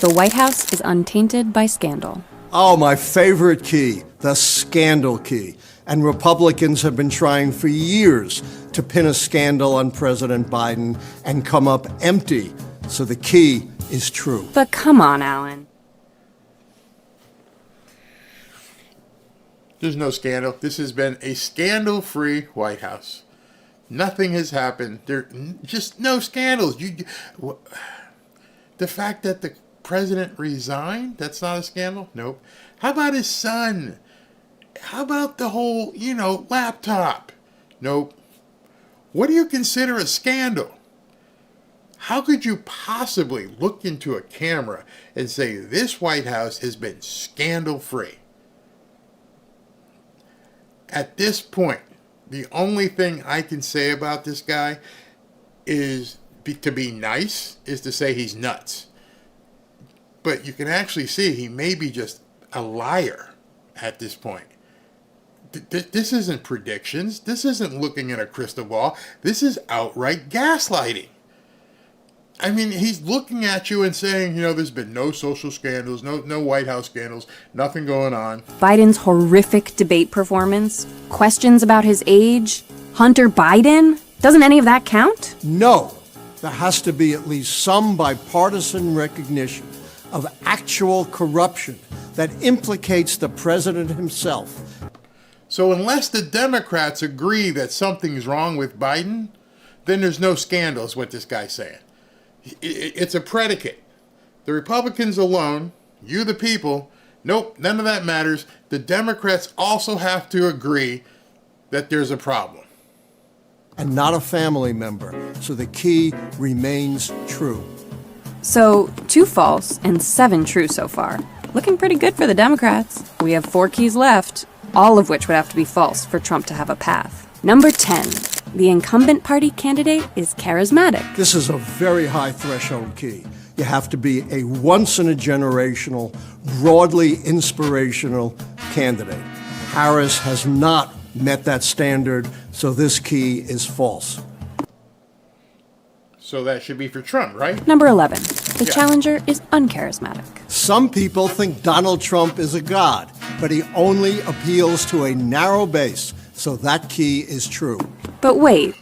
The White House is untainted by scandal. Oh, my favorite key, the scandal key. And Republicans have been trying for years to pin a scandal on President Biden and come up empty. So the key is true. But come on, Allan. There's no scandal. This has been a scandal-free White House. Nothing has happened. There just no scandals. The fact that the president resigned, that's not a scandal? Nope. How about his son? How about the whole, laptop? Nope. What do you consider a scandal? How could you possibly look into a camera and say this White House has been scandal-free? At this point, the only thing I can say about this guy is to be nice, is to say he's nuts. But you can actually see he may be just a liar at this point. This isn't predictions. This isn't looking at a crystal ball. This is outright gaslighting. I mean, he's looking at you and saying, there's been no social scandals, no White House scandals, nothing going on. Biden's horrific debate performance, questions about his age, Hunter Biden? Doesn't any of that count? No, there has to be at least some bipartisan recognition of actual corruption that implicates the president himself. So unless the Democrats agree that something's wrong with Biden, then there's no scandal, is what this guy's saying. It's a predicate. The Republicans alone, you the people, nope, none of that matters. The Democrats also have to agree that there's a problem. And not a family member, so the key remains true. So, 2 false and 7 true so far. Looking pretty good for the Democrats. We have 4 keys left, all of which would have to be false for Trump to have a path. Number 10. The incumbent party candidate is charismatic. This is a very high threshold key. You have to be a once-in-a-generational, broadly inspirational candidate. Harris has not met that standard, so this key is false. So that should be for Trump, right? Number 11. The challenger is uncharismatic. Some people think Donald Trump is a god, but he only appeals to a narrow base, so that key is true. But wait.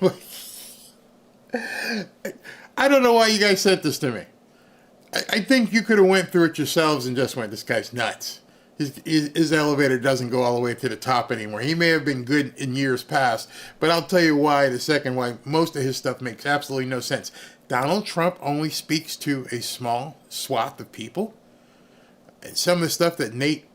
I don't know why you guys sent this to me. I think you could have went through it yourselves and just went, this guy's nuts. His elevator doesn't go all the way to the top anymore. He may have been good in years past, but I'll tell you why in a second, why most of his stuff makes absolutely no sense. Donald Trump only speaks to a small swath of people. And some of the stuff that Nate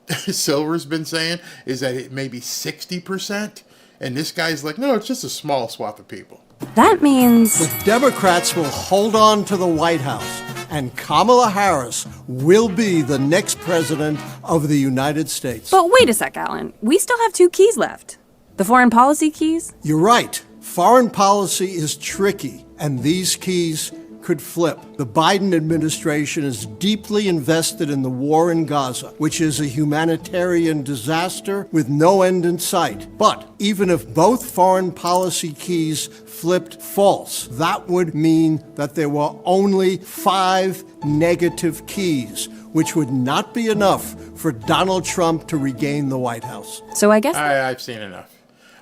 Silver's been saying is that it may be 60%. And this guy's like, no, it's just a small swath of people. That means The Democrats will hold on to the White House, and Kamala Harris will be the next president of the United States. But wait a sec, Allan. We still have 2 keys left. The foreign policy keys? You're right. Foreign policy is tricky, and these keys could flip. The Biden administration is deeply invested in the war in Gaza, which is a humanitarian disaster with no end in sight. But even if both foreign policy keys flipped false, that would mean that there were only 5 negative keys, which would not be enough for Donald Trump to regain the White House. So I guess I've seen enough.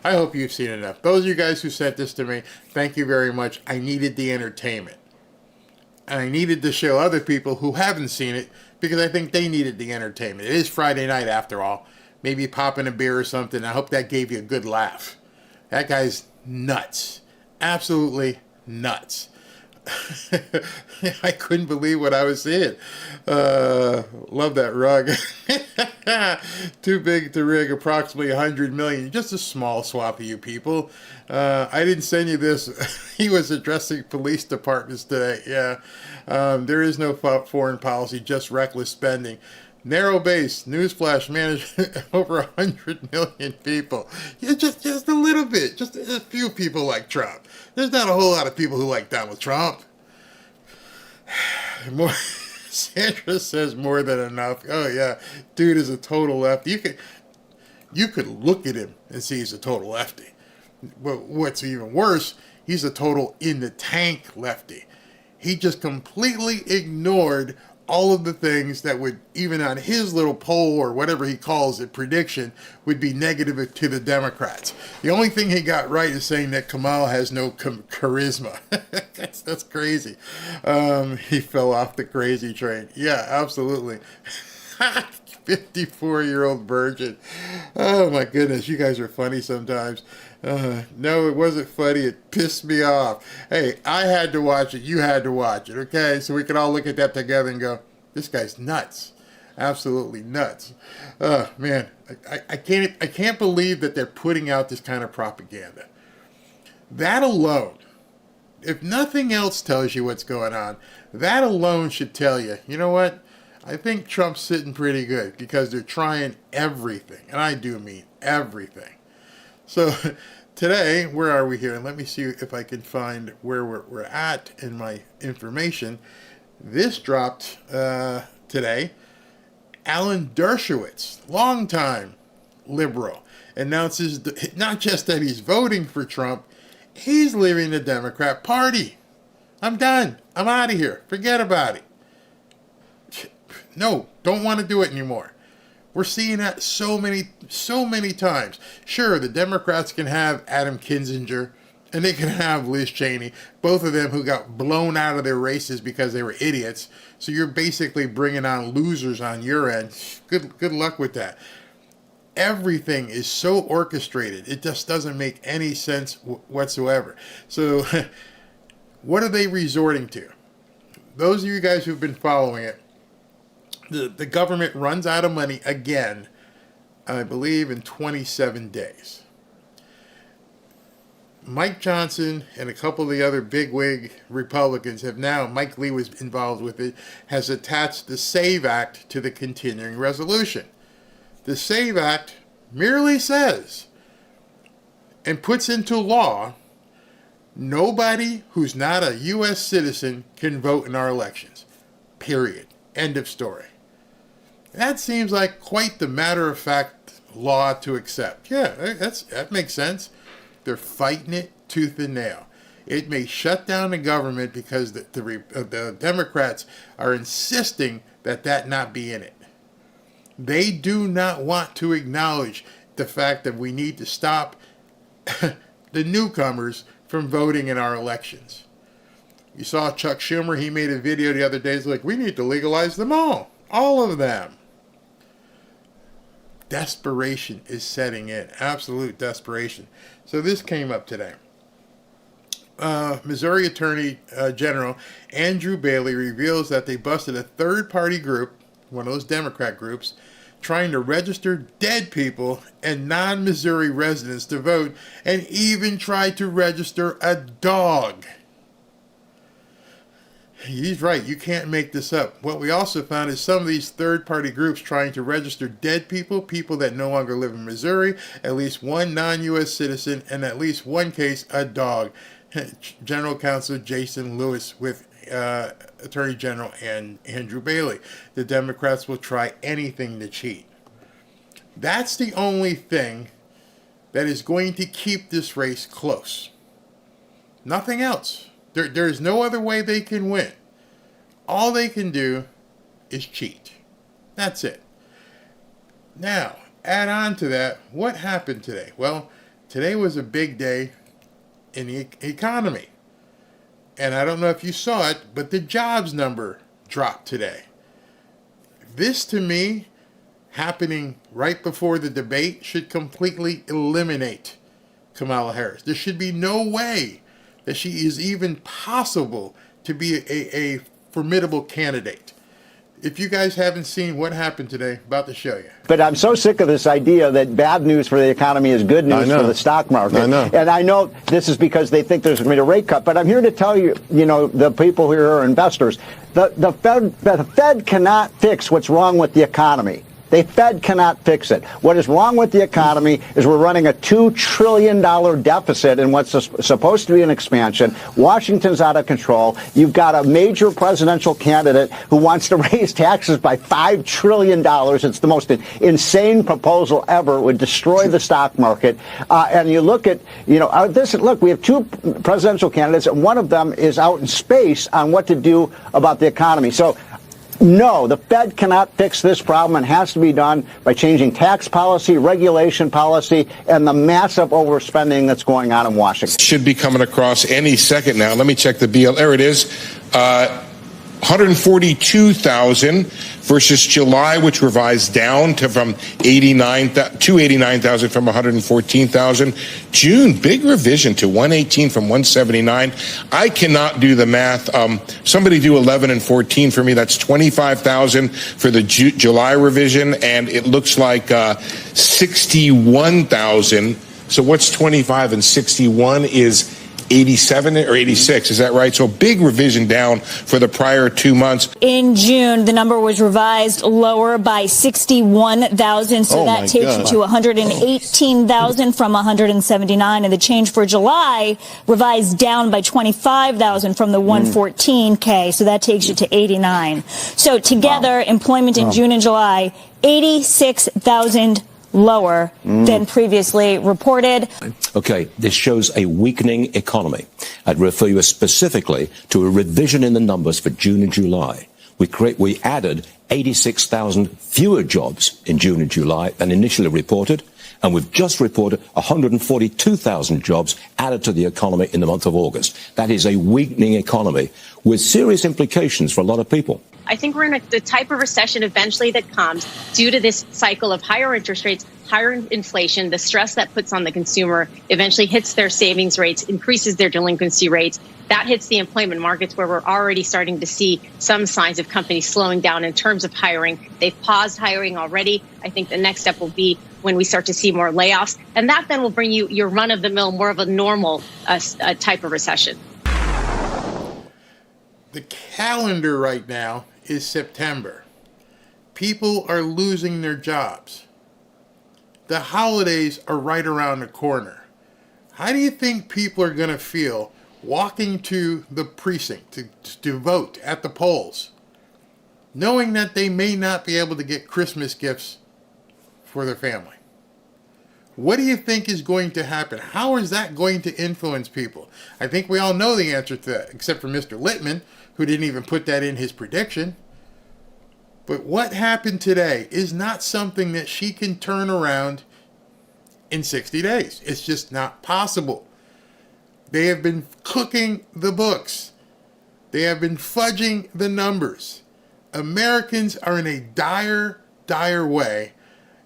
I hope you've seen enough. Those of you guys who sent this to me, thank you very much. I needed the entertainment. And I needed to show other people who haven't seen it because I think they needed the entertainment. It is Friday night after all. Maybe popping a beer or something. I hope that gave you a good laugh. That guy's nuts. Absolutely nuts. I couldn't believe what I was seeing. Love that rug. Too big to rig, approximately 100 million. Just a small swap of you people. I didn't send you this. He was addressing police departments today. Yeah. There is no foreign policy, just reckless spending. Narrow base, newsflash, managed over 100 million people. Yeah, just a little bit. Just a few people like Trump. There's not a whole lot of people who like Donald Trump. More, Sandra says more than enough. Oh yeah, dude is a total lefty. You could look at him and see he's a total lefty. But what's even worse, he's a total in the tank lefty. He just completely ignored all of the things that would, even on his little poll or whatever he calls it, prediction, would be negative to the Democrats. The only thing he got right is saying that Kamala has no charisma. That's crazy. He fell off the crazy train. Yeah, absolutely. 54-year-old virgin. Oh my goodness, you guys are funny sometimes. No, it wasn't funny. It pissed me off. Hey, I had to watch it. You had to watch it. Okay, so we can all look at that together and go, this guy's nuts. Absolutely nuts. Man, I can't believe that they're putting out this kind of propaganda. That alone, if nothing else tells you what's going on, that alone should tell you, you know what? I think Trump's sitting pretty good because they're trying everything. And I do mean everything. So today, where are we here? And let me see if I can find where we're at in my information. This dropped today. Allan Dershowitz, longtime liberal, announces not just that he's voting for Trump, he's leaving the Democrat Party. I'm done. I'm out of here. Forget about it. No, don't want to do it anymore. We're seeing that so many times. Sure, the Democrats can have Adam Kinzinger and they can have Liz Cheney, both of them who got blown out of their races because they were idiots. So you're basically bringing on losers on your end. Good luck with that. Everything is so orchestrated. It just doesn't make any sense whatsoever. So what are they resorting to? Those of you guys who've been following it, the government runs out of money again, I believe, in 27 days. Mike Johnson and a couple of the other bigwig Republicans have now, Mike Lee was involved with it, has attached the SAVE Act to the continuing resolution. The SAVE Act merely says and puts into law nobody who's not a U.S. citizen can vote in our elections. Period. End of story. That seems like quite the matter-of-fact law to accept. Yeah, that makes sense. They're fighting it tooth and nail. It may shut down the government because the Democrats are insisting that not be in it. They do not want to acknowledge the fact that we need to stop the newcomers from voting in our elections. You saw Chuck Schumer, he made a video the other day, he's like, we need to legalize them all of them. Desperation is setting in, absolute desperation. So this came up today. Missouri Attorney General Andrew Bailey reveals that they busted a third-party group, one of those Democrat groups, trying to register dead people and non-Missouri residents to vote, and even tried to register a dog. He's right. You can't make this up. What we also found is some of these third-party groups trying to register dead people, people that no longer live in Missouri, at least one non-U.S. citizen, and at least one case, a dog. General Counsel Jason Lewis with Attorney General and Andrew Bailey. The Democrats will try anything to cheat. That's the only thing that is going to keep this race close. Nothing else. There is no other way they can win. All they can do is cheat. That's it. Now, add on to that, what happened today? Well, today was a big day in the economy. And I don't know if you saw it, but the jobs number dropped today. This, to me, happening right before the debate, should completely eliminate Kamala Harris. There should be no way that she is even possible to be a formidable candidate. If you guys haven't seen what happened today, about to show you. But I'm so sick of this idea that bad news for the economy is good news for the stock market. I know. And I know this is because they think there's going to be a rate cut. But I'm here to tell you, the people here are investors. The Fed cannot fix what's wrong with the economy. The Fed cannot fix it. What is wrong with the economy is we're running a $2 trillion deficit in what's supposed to be an expansion. Washington's out of control. You've got a major presidential candidate who wants to raise taxes by $5 trillion. It's the most insane proposal ever. It would destroy the stock market. And you look at, look, we have two presidential candidates, and one of them is out in space on what to do about the economy. So, no, the Fed cannot fix this problem and has to be done by changing tax policy, regulation policy, and the massive overspending that's going on in Washington. Should be coming across any second now. Let me check the BL. There it is. 142,000 versus July, which revised down to from 289,000 from 114,000. June, big revision to 118 from 179. I cannot do the math. Somebody do 11 and 14 for me. That's 25,000 for the July revision, and it looks like 61,000. So what's 25 and 61 is 87 or 86, is that right? So big revision down for the prior 2 months. In June, the number was revised lower by 61,000, so that takes you to 118,000 from 179, and the change for July revised down by 25,000 from the 114K, so that takes you to 89. So together, employment in June and July, 86,000 lower than previously reported. Okay, this shows a weakening economy. I'd refer you specifically to a revision in the numbers for June and July. We added 86,000 fewer jobs in June and July than initially reported, and we've just reported 142,000 jobs added to the economy in the month of August. That is a weakening economy with serious implications for a lot of people. I think we're in the type of recession eventually that comes due to this cycle of higher interest rates, higher inflation, the stress that puts on the consumer eventually hits their savings rates, increases their delinquency rates. That hits the employment markets where we're already starting to see some signs of companies slowing down in terms of hiring. They've paused hiring already. I think the next step will be when we start to see more layoffs. And that then will bring you your run-of-the-mill, more of a normal type of recession. The calendar right now is September. People are losing their jobs. The holidays are right around the corner. How do you think people are going to feel walking to the precinct to vote at the polls, knowing that they may not be able to get Christmas gifts for their family? What do you think is going to happen? How is that going to influence people? I think we all know the answer to that, except for Mr. Lichtman, who didn't even put that in his prediction. But what happened today is not something that she can turn around in 60 days. It's just not possible. They have been cooking the books. They have been fudging the numbers. Americans are in a dire, dire way.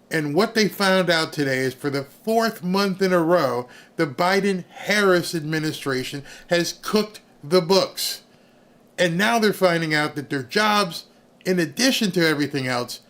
And what they found out today is for the fourth month in a row, the Biden-Harris administration has cooked the books. And now they're finding out that their jobs, in addition to everything else,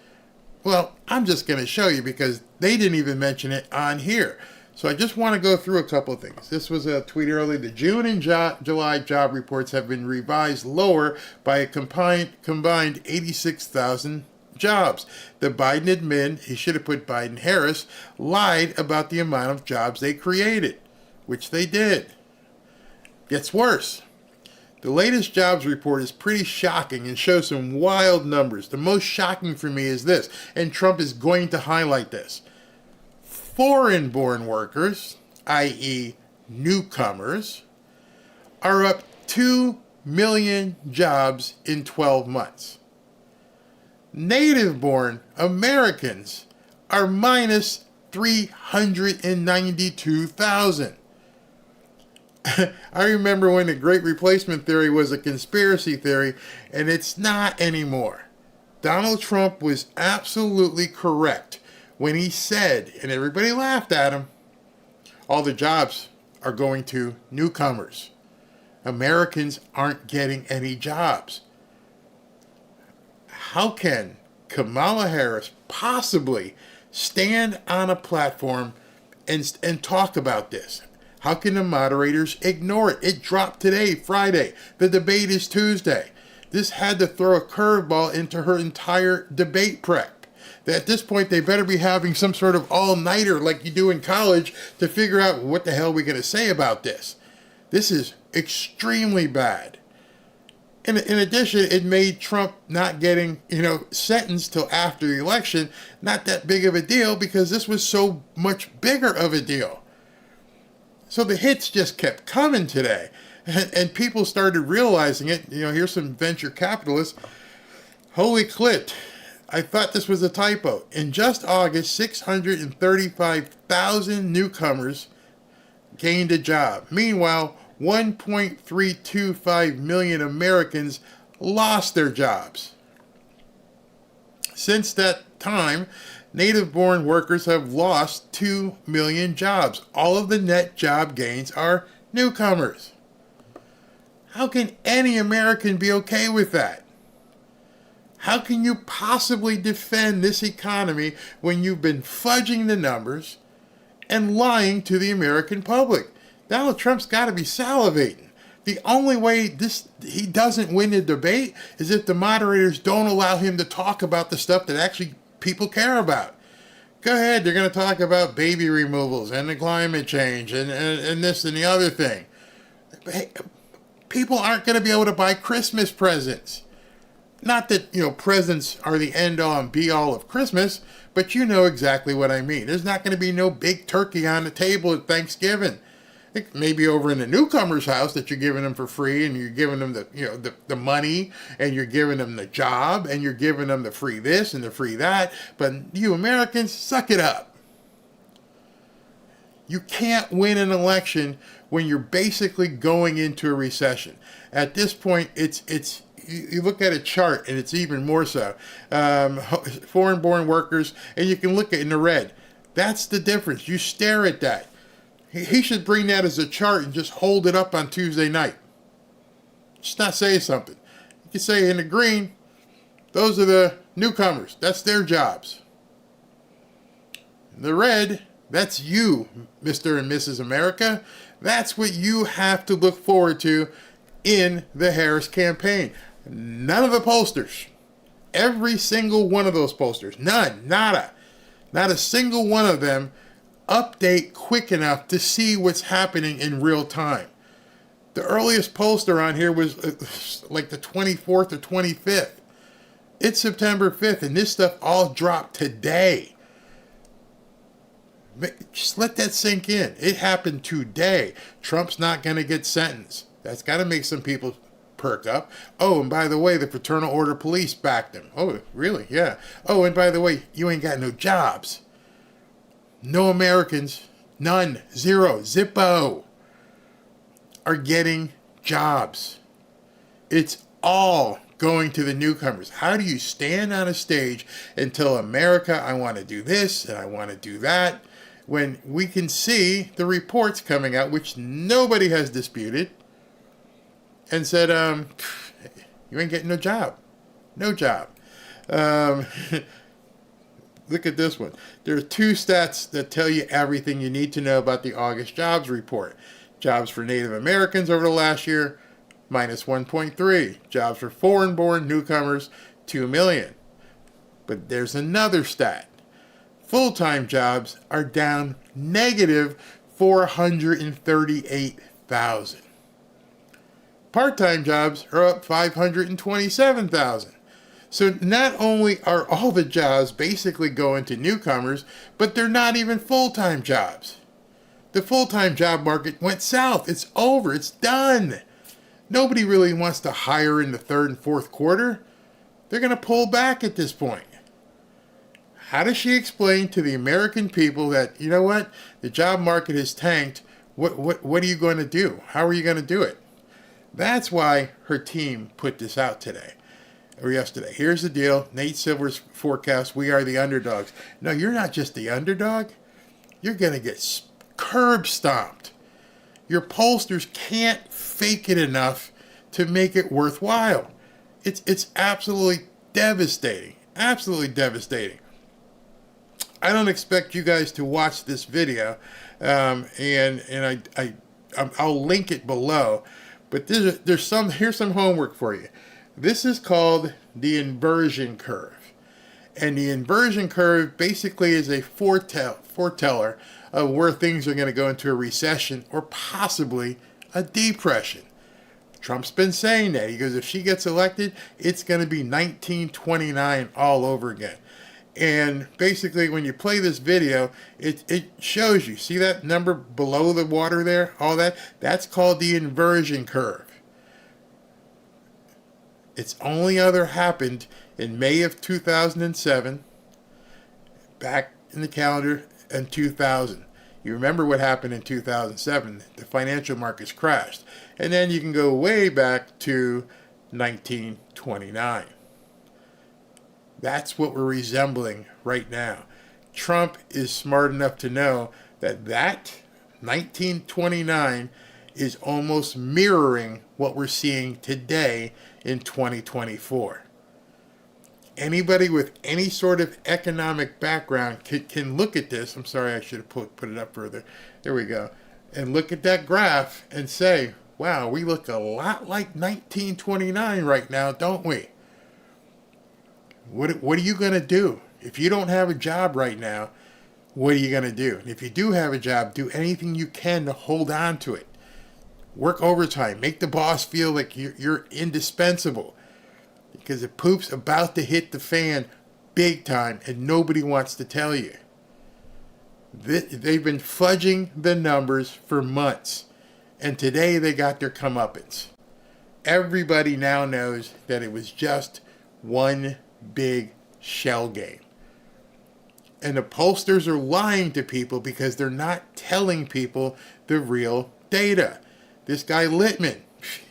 well, I'm just going to show you because they didn't even mention it on here. So I just want to go through a couple of things. This was a tweet earlier. The June and July job reports have been revised lower by a combined 86,000 jobs. The Biden admin, he should have put Biden-Harris, lied about the amount of jobs they created, which they did. Gets worse. The latest jobs report is pretty shocking and shows some wild numbers. The most shocking for me is this, and Trump is going to highlight this. Foreign-born workers, i.e. newcomers, are up 2 million jobs in 12 months. Native-born Americans are minus 392,000. I remember when the Great Replacement Theory was a conspiracy theory, and it's not anymore. Donald Trump was absolutely correct when he said, and everybody laughed at him, all the jobs are going to newcomers. Americans aren't getting any jobs. How can Kamala Harris possibly stand on a platform and talk about this? How can the moderators ignore it? It dropped today, Friday. The debate is Tuesday. This had to throw a curveball into her entire debate prep. At this point, they better be having some sort of all-nighter like you do in college to figure out what the hell we're going to say about this. This is extremely bad. In addition, it made Trump not getting, sentenced till after the election not that big of a deal because this was so much bigger of a deal. So the hits just kept coming today. And people started realizing it. Here's some venture capitalists. Holy clit. I thought this was a typo. In just August, 635,000 newcomers gained a job. Meanwhile, 1.325 million Americans lost their jobs. Since that time, native-born workers have lost 2 million jobs. All of the net job gains are newcomers. How can any American be okay with that? How can you possibly defend this economy when you've been fudging the numbers and lying to the American public? Donald Trump's got to be salivating. The only way he doesn't win the debate is if the moderators don't allow him to talk about the stuff that actually people care about. Go ahead, they're going to talk about baby removals and the climate change and this and the other thing. Hey, people aren't going to be able to buy Christmas presents. Not that, presents are the end all and be all of Christmas, but you know exactly what I mean. There's not going to be no big turkey on the table at Thanksgiving. Maybe over in the newcomer's house that you're giving them for free, and you're giving them the money, and you're giving them the job, and you're giving them the free this and the free that. But you Americans, suck it up. You can't win an election when you're basically going into a recession. At this point, it's you look at a chart, and it's even more so. Foreign-born workers, and you can look at it in the red. That's the difference. You stare at that. He should bring that as a chart and just hold it up on Tuesday night. Just not say something. You can say in the green, those are the newcomers. That's their jobs. In the red, that's you, Mr. and Mrs. America. That's what you have to look forward to in the Harris campaign. None of the pollsters, every single one of those pollsters, none, nada, not a single one of them update quick enough to see what's happening in real time. The earliest pollster on here was like the 24th or 25th. It's September 5th, and this stuff all dropped today. Just let that sink in. It happened today. Trump's not going to get sentenced. That's got to make some people perk up. Oh, and by the way, the Fraternal Order Police backed him. Oh, really? Yeah. Oh, and by the way, you ain't got no jobs. No Americans, none, zero, zippo, are getting jobs. It's all going to the newcomers. How do you stand on a stage and tell America, I want to do this and I want to do that, when we can see the reports coming out, which nobody has disputed, and said, you ain't getting no job. No job. Look at this one. There are two stats that tell you everything you need to know about the August jobs report. Jobs for Native Americans over the last year, minus 1.3. Jobs for foreign-born newcomers, 2 million. But there's another stat. Full-time jobs are down negative 438,000. Part-time jobs are up 527,000. So not only are all the jobs basically going to newcomers, but they're not even full-time jobs. The full-time job market went south. It's over. It's done. Nobody really wants to hire in the third and fourth quarter. They're going to pull back at this point. How does she explain to the American people that, you know what, the job market has tanked? What are you going to do? How are you going to do it? That's why her team put this out today. Or yesterday. Here's the deal. Nate Silver's forecast, we are the underdogs. No, you're not just the underdog. You're going to get curb stomped. Your pollsters can't fake it enough to make it worthwhile. It's absolutely devastating. Absolutely devastating. I don't expect you guys to watch this video, and I'll link it below. But here's some homework for you. This is called the inversion curve. And the inversion curve basically is a foreteller of where things are going to go into a recession or possibly a depression. Trump's been saying that. He goes, if she gets elected, it's going to be 1929 all over again. And basically, when you play this video, it shows you. See that number below the water there? All that? That's called the inversion curve. It's only ever happened in May of 2007, back in the calendar, in 2000. You remember what happened in 2007. The financial markets crashed. And then you can go way back to 1929. That's what we're resembling right now. Trump is smart enough to know that 1929 is almost mirroring what we're seeing today in 2024. Anybody with any sort of economic background can look at this. I'm sorry, I should have put it up further. There we go. And look at that graph and say, wow, we look a lot like 1929 right now, don't we? What are you going to do? If you don't have a job right now, what are you going to do? And if you do have a job, do anything you can to hold on to it. Work overtime. Make the boss feel like you're indispensable. because the poop's about to hit the fan big time, and nobody wants to tell you. They've been fudging the numbers for months, and today they got their comeuppance. Everybody now knows that it was just one big shell game. And the pollsters are lying to people because they're not telling people the real data. This guy Lichtman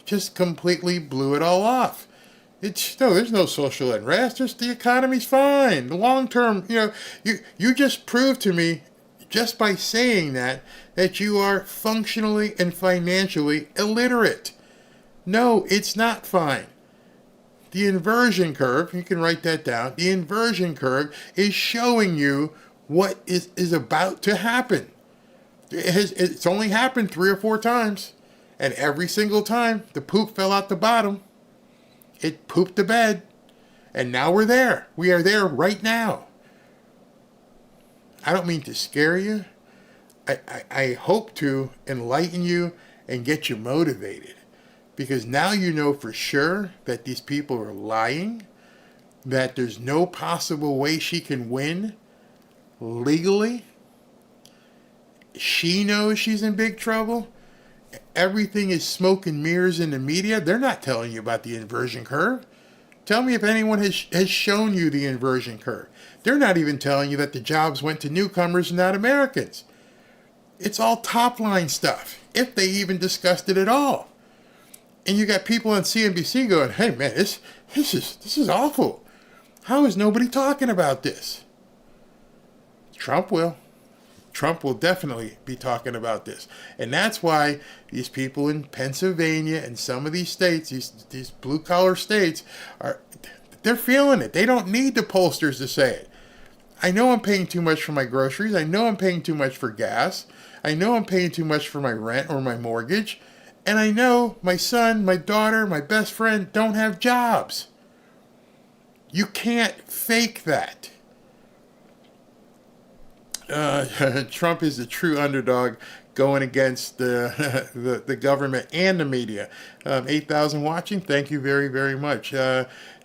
just completely blew it all off. There's no social unrest. The economy's fine. The long term, you just proved to me, just by saying that you are functionally and financially illiterate. No, it's not fine. The inversion curve, you can write that down. The inversion curve is showing you what is about to happen. It's only happened 3 or 4 times. And every single time, the poop fell out the bottom. It pooped the bed. And now we're there. We are there right now. I don't mean to scare you. I hope to enlighten you and get you motivated. Because now you know for sure that these people are lying, that there's no possible way she can win legally. She knows she's in big trouble. Everything is smoke and mirrors in the media. They're not telling you about the inversion curve. Tell me if anyone has shown you the inversion curve. They're not even telling you that the jobs went to newcomers and not Americans. It's all top line stuff, if they even discussed it at all. And you got people on CNBC going, "Hey man, this is awful. How is nobody talking about this?" Trump will. Trump will definitely be talking about this. And that's why these people in Pennsylvania and some of these states, these blue-collar states, they're feeling it. They don't need the pollsters to say it. I know I'm paying too much for my groceries. I know I'm paying too much for gas. I know I'm paying too much for my rent or my mortgage. And I know my son, my daughter, my best friend don't have jobs. You can't fake that. Trump is the true underdog going against the government and the media. 8,000 watching. Thank you very, very much.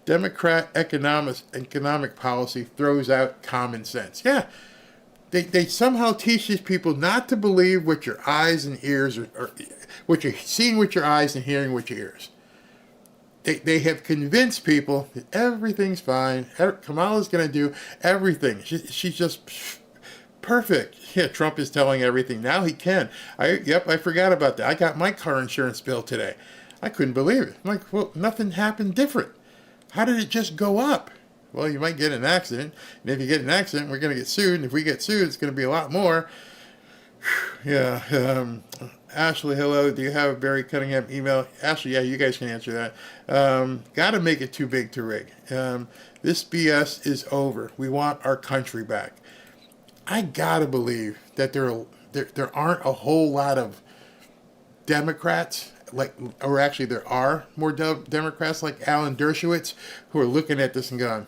Democrat economic policy throws out common sense. Yeah. They somehow teach these people not to believe what your eyes and ears are what you're seeing with your eyes and hearing with your ears. They have convinced people that everything's fine. Kamala's going to do everything. She's just perfect. Yeah, Trump is telling everything. Now he can. I forgot about that. I got my car insurance bill today. I couldn't believe it. I'm like, well, nothing happened different. How did it just go up? Well, you might get an accident. And if you get an accident, we're going to get sued. And if we get sued, it's going to be a lot more. Yeah. Ashley, hello. Do you have a Barry Cunningham email? Ashley, yeah, you guys can answer that. Got to make it too big to rig. This BS is over. We want our country back. I got to believe that there aren't a whole lot of Democrats, or actually there are more Democrats like Allan Dershowitz who are looking at this and going,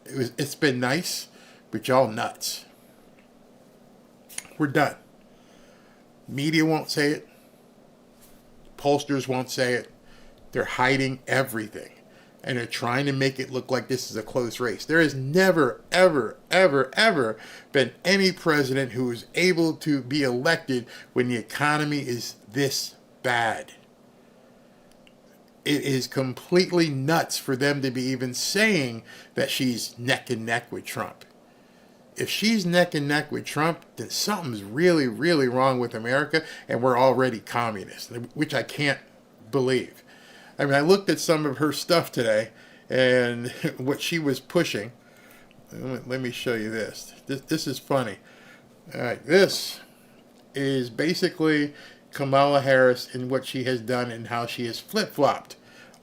it's been nice, but y'all nuts. We're done. Media won't say it. Pollsters won't say it. They're hiding everything. And they're trying to make it look like this is a close race. There has never, ever, ever, ever been any president who was able to be elected when the economy is this bad. It is completely nuts for them to be even saying that she's neck and neck with Trump. If she's neck and neck with Trump, then something's really, really wrong with America, and we're already communists, which I can't believe. I mean, I looked at some of her stuff today, and what she was pushing. Let me show you this. This is funny. All right, this is basically Kamala Harris and what she has done and how she has flip-flopped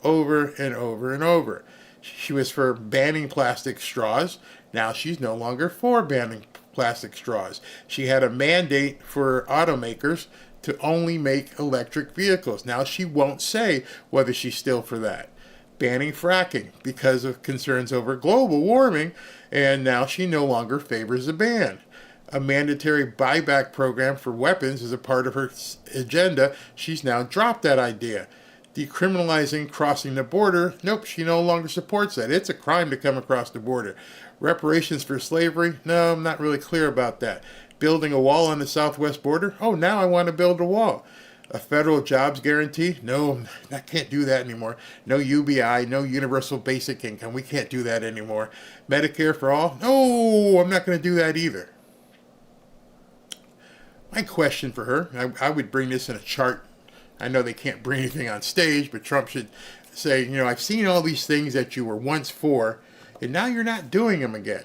over and over and over. She was for banning plastic straws. Now she's no longer for banning plastic straws. She had a mandate for automakers to only make electric vehicles. Now she won't say whether she's still for that. Banning fracking because of concerns over global warming, and now she no longer favors a ban. A mandatory buyback program for weapons is a part of her agenda. She's now dropped that idea. Decriminalizing crossing the border. Nope, she no longer supports that. It's a crime to come across the border. Reparations for slavery. No, I'm not really clear about that. Building a wall on the southwest border. Oh, now I want to build a wall. A federal jobs guarantee. No, I can't do that anymore. No UBI, no universal basic income. We can't do that anymore. Medicare for all. No, I'm not going to do that either. My question for her, I would bring this in a chart. I know they can't bring anything on stage, but Trump should say, you know, I've seen all these things that you were once for, and now you're not doing them again.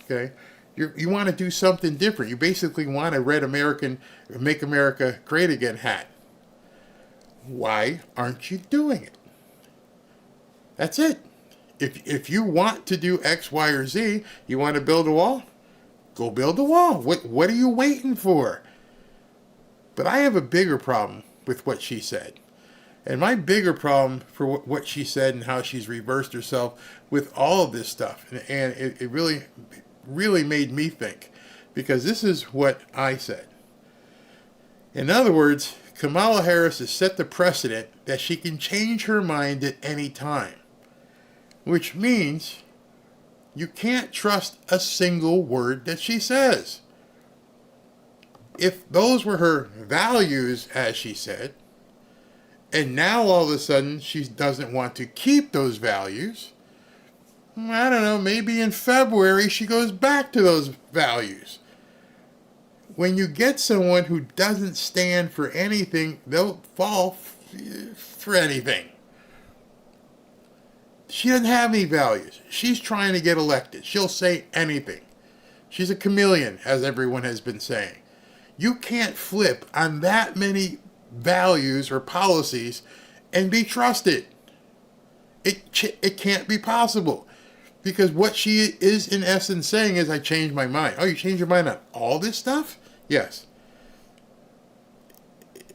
Okay? You want to do something different. You basically want a red American, Make America Great Again hat. Why aren't you doing it? That's it. If you want to do X, Y, or Z, you want to build a wall, go build a wall. What are you waiting for? But I have a bigger problem with what she said. And my bigger problem for what she said and how she's reversed herself with all of this stuff. And it really made me think. Because this is what I said. In other words, Kamala Harris has set the precedent that she can change her mind at any time. Which means you can't trust a single word that she says. If those were her values, as she said, and now all of a sudden she doesn't want to keep those values, I don't know, maybe in February she goes back to those values. When you get someone who doesn't stand for anything, they'll fall for anything. She doesn't have any values. She's trying to get elected. She'll say anything. She's a chameleon, as everyone has been saying. You can't flip on that many values or policies and be trusted. It can't be possible. Because what she is in essence saying is, I changed my mind. Oh, you changed your mind on all this stuff? Yes.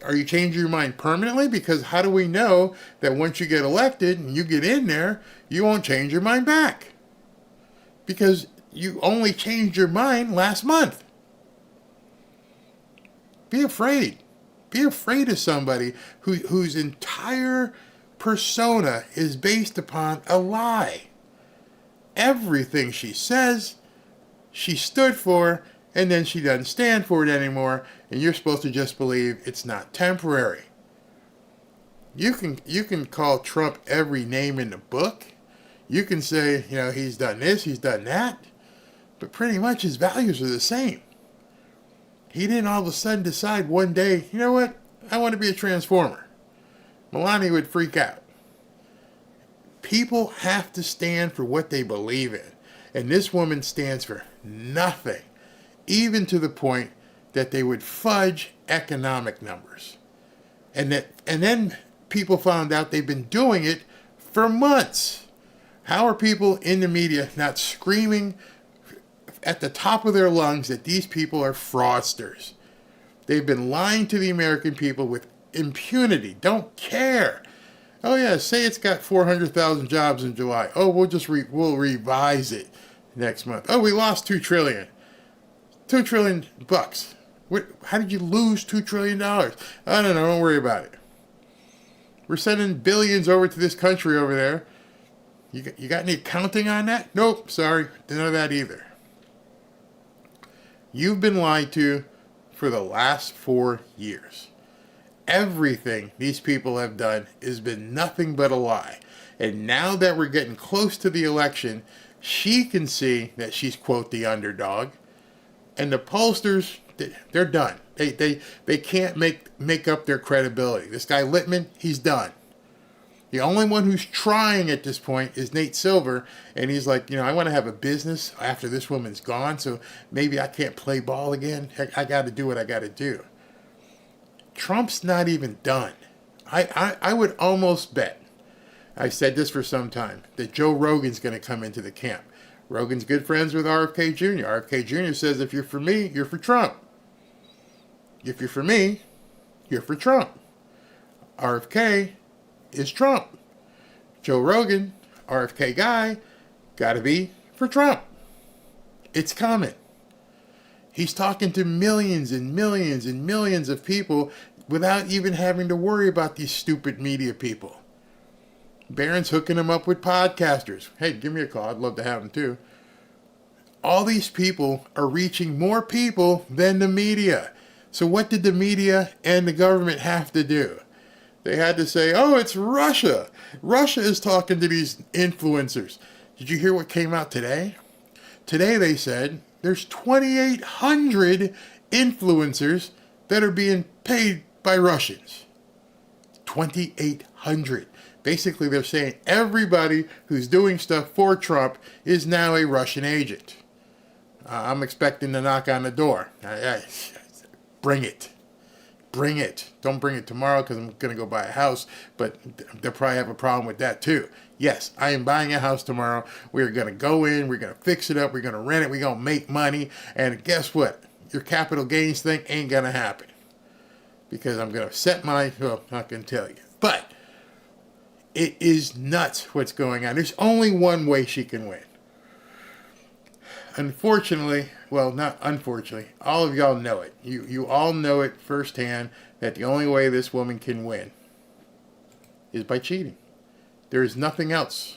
Are you changing your mind permanently? Because how do we know that once you get elected and you get in there, you won't change your mind back? Because you only changed your mind last month. Be afraid. Be afraid of somebody whose entire persona is based upon a lie. Everything she says, she stood for, and then she doesn't stand for it anymore, and you're supposed to just believe it's not temporary. You can call Trump every name in the book. You can say, you know, he's done this, he's done that, but pretty much his values are the same. He didn't all of a sudden decide one day, you know what, I want to be a transformer. Melania would freak out. People have to stand for what they believe in. And this woman stands for nothing, even to the point that they would fudge economic numbers. And then people found out they've been doing it for months. How are people in the media not screaming at the top of their lungs that these people are fraudsters? They've been lying to the American people with impunity. Don't care. Oh yeah, say it's got 400,000 jobs in July. Oh, we'll revise it next month. Oh, we lost $2 trillion. $2 trillion bucks. How did you lose $2 trillion? I don't know. Don't worry about it. We're sending billions over to this country over there. You got any accounting on that? Nope. Sorry. None of that either. You've been lied to for the last 4 years. Everything these people have done has been nothing but a lie. And now that we're getting close to the election, she can see that she's, quote, the underdog. And the pollsters, they're done. They can't make up their credibility. This guy Lichtman, he's done. The only one who's trying at this point is Nate Silver, and he's like, you know, I want to have a business after this woman's gone, so maybe I can't play ball again. I got to do what I got to do. Trump's not even done. I would almost bet, I've said this for some time, that Joe Rogan's going to come into the camp. Rogan's good friends with RFK Jr. RFK Jr. says, if you're for me, you're for Trump. If you're for me, you're for Trump. RFK is Trump. Joe Rogan, RFK guy, got to be for Trump. It's coming. He's talking to millions and millions and millions of people without even having to worry about these stupid media people. Barron's hooking them up with podcasters. Hey, give me a call. I'd love to have them too. All these people are reaching more people than the media. So what did the media and the government have to do? They had to say, oh, it's Russia. Russia is talking to these influencers. Did you hear what came out today? Today they said there's 2,800 influencers that are being paid by Russians. 2,800. Basically, they're saying everybody who's doing stuff for Trump is now a Russian agent. I'm expecting to knock on the door. Bring it. Bring it. Don't bring it tomorrow because I'm going to go buy a house, but they'll probably have a problem with that too. Yes, I am buying a house tomorrow. We're going to go in. We're going to fix it up. We're going to rent it. We're going to make money. And guess what? Your capital gains thing ain't going to happen because I'm going to set my, well, I'm not going to tell you. But it is nuts what's going on. There's only one way she can win. Unfortunately, well, not unfortunately, all of y'all know it. You all know it firsthand that the only way this woman can win is by cheating. There is nothing else.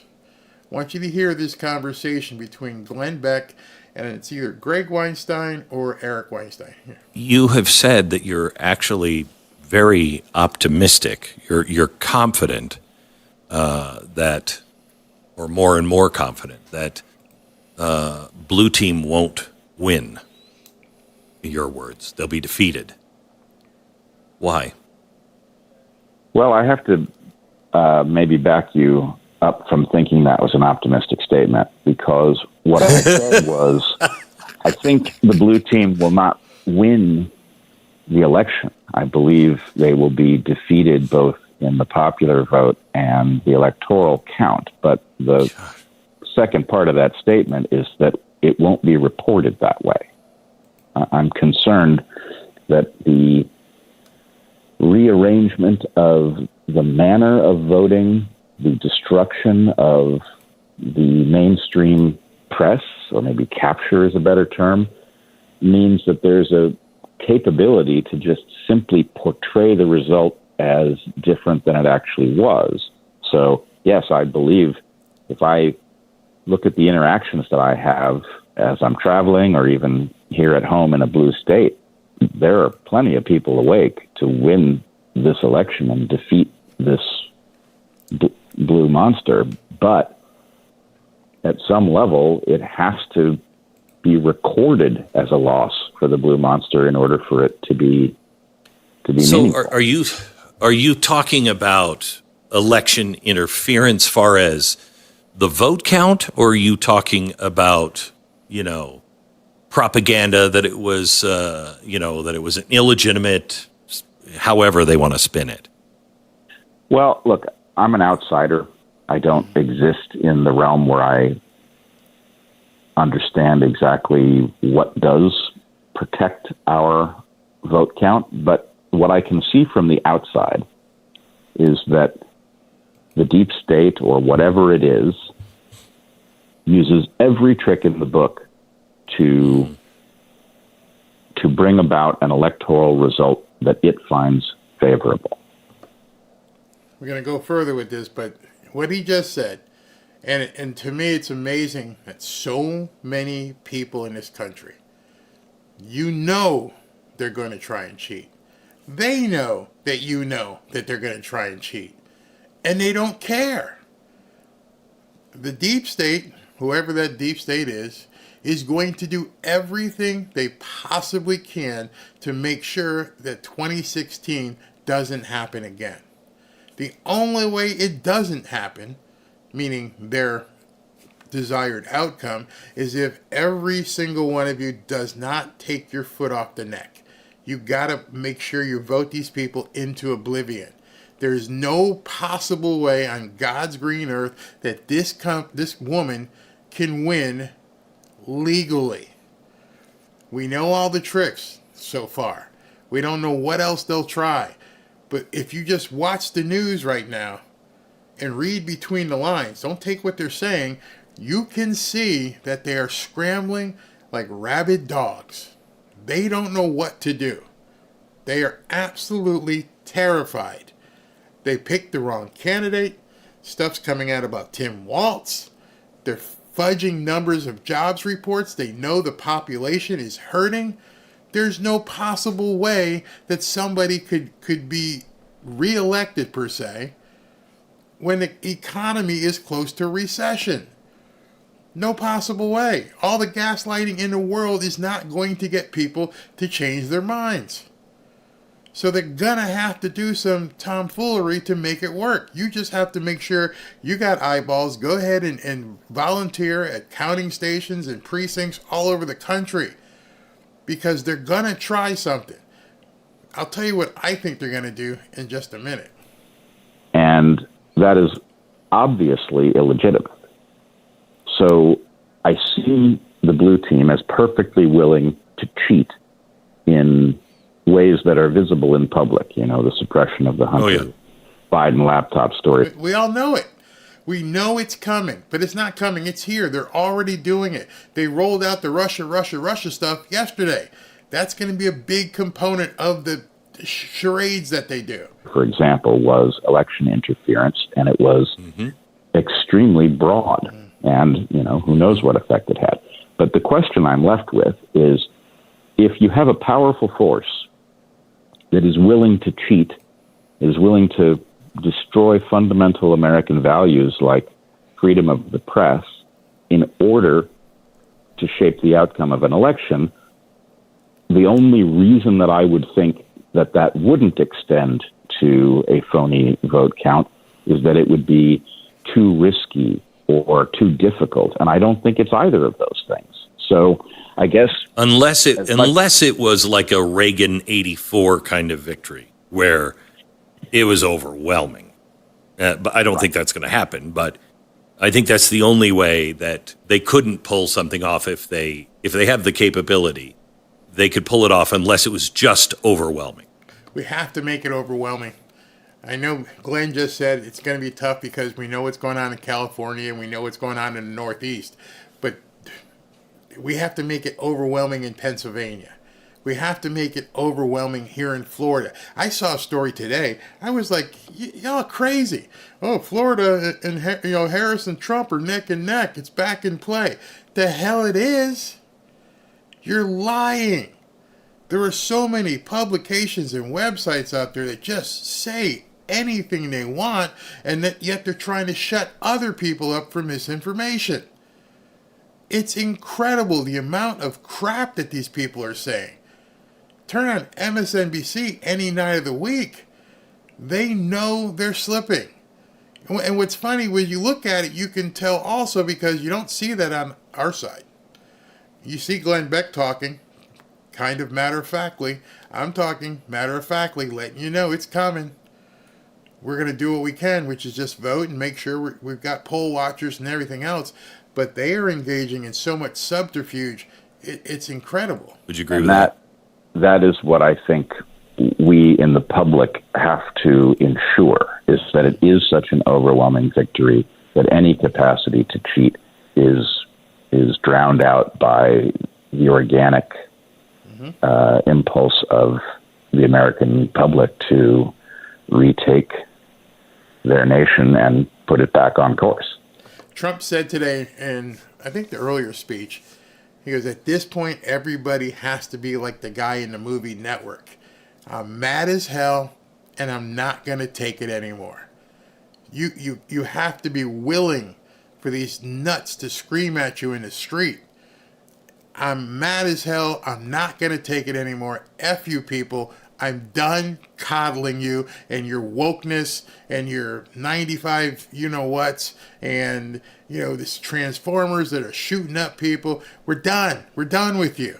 I want you to hear this conversation between Glenn Beck and it's either Greg Weinstein or Eric Weinstein. Here. You have said that you're actually very optimistic. You're confident that, or more and more confident that blue team won't win. In your words, they'll be defeated. Why? Well, I have to maybe back you up from thinking that was an optimistic statement, because what I said was, I think the blue team will not win the election. I believe they will be defeated both in the popular vote and the electoral count. But the second part of that statement is that it won't be reported that way. I'm concerned that the rearrangement of the manner of voting, the destruction of the mainstream press, or maybe capture is a better term, means that there's a capability to just simply portray the result as different than it actually was. So, yes, I believe if I look at the interactions that I have as I'm traveling or even here at home in a blue state, there are plenty of people awake to win this election and defeat this blue monster. But at some level, it has to be recorded as a loss for the blue monster in order for it to be meaningful. Are you talking about election interference far as the vote count, or are you talking about, propaganda that it was, that it was an illegitimate, however they want to spin it? Well, look, I'm an outsider. I don't exist in the realm where I understand exactly what does protect our vote count. But what I can see from the outside is that the deep state, or whatever it is, uses every trick in the book to bring about an electoral result that it finds favorable. We're going to go further with this, but what he just said, and to me it's amazing that so many people in this country, they're going to try and cheat. They know that they're going to try and cheat. And they don't care. The deep state, whoever that deep state is going to do everything they possibly can to make sure that 2016 doesn't happen again. The only way it doesn't happen, meaning their desired outcome, is if every single one of you does not take your foot off the neck. You got to make sure you vote these people into oblivion. There's no possible way on God's green earth that this woman can win legally. We know all the tricks so far. We don't know what else they'll try. But if you just watch the news right now and read between the lines, don't take what they're saying, you can see that they are scrambling like rabid dogs. They don't know what to do. They are absolutely terrified. They picked the wrong candidate. Stuff's coming out about Tim Walz. They're fudging numbers of jobs reports. They know the population is hurting. There's no possible way that somebody could be reelected, per se, when the economy is close to recession. No possible way. All the gaslighting in the world is not going to get people to change their minds. So they're gonna have to do some tomfoolery to make it work. You just have to make sure you got eyeballs. Go ahead and volunteer at counting stations and precincts all over the country, because they're gonna try something. I'll tell you what I think they're gonna do in just a minute. And that is obviously illegitimate. So I see the blue team as perfectly willing to cheat in ways that are visible in public, the suppression of the Hunter Biden laptop story. We all know it. We know it's coming, but it's not coming. It's here. They're already doing it. They rolled out the Russia stuff yesterday. That's going to be a big component of the charades that they do. For example, was election interference, and it was extremely broad. And, who knows what effect it had. But the question I'm left with is, if you have a powerful force that is willing to cheat, is willing to destroy fundamental American values like freedom of the press in order to shape the outcome of an election, the only reason that I would think that that wouldn't extend to a phony vote count is that it would be too risky or too difficult. And I don't think it's either of those things. So I guess unless it was like a Reagan 84 kind of victory where it was overwhelming. But I don't think that's going to happen. But I think that's the only way that they couldn't pull something off. If they have the capability, they could pull it off unless it was just overwhelming. We have to make it overwhelming. I know Glenn just said it's going to be tough because we know what's going on in California and we know what's going on in the Northeast. But we have to make it overwhelming in Pennsylvania. We have to make it overwhelming here in Florida. I saw a story today. I was like, y'all crazy. Oh, Florida and Harris and Trump are neck and neck. It's back in play. The hell it is. You're lying. There are so many publications and websites out there that just say anything they want, and that yet they're trying to shut other people up for misinformation. It's incredible the amount of crap that these people are saying. Turn on MSNBC any night of the week. They know they're slipping. And what's funny, when you look at it, you can tell also, because you don't see that on our side. You see Glenn Beck talking kind of matter-of-factly. I'm talking matter-of-factly, letting you know it's coming. We're going to do what we can, which is just vote and make sure we've got poll watchers and everything else. But they are engaging in so much subterfuge. It's incredible. Would you agree with that? That is what I think we in the public have to ensure, is that it is such an overwhelming victory that any capacity to cheat is drowned out by the organic impulse of the American public to retake their nation and put it back on course. Trump said today, in I think the earlier speech, he goes, at this point, everybody has to be like the guy in the movie Network. I'm mad as hell, and I'm not going to take it anymore. You have to be willing for these nuts to scream at you in the street. I'm mad as hell. I'm not going to take it anymore. F you people. I'm done coddling you and your wokeness and your 95 you-know-whats and, this Transformers that are shooting up people. We're done. We're done with you.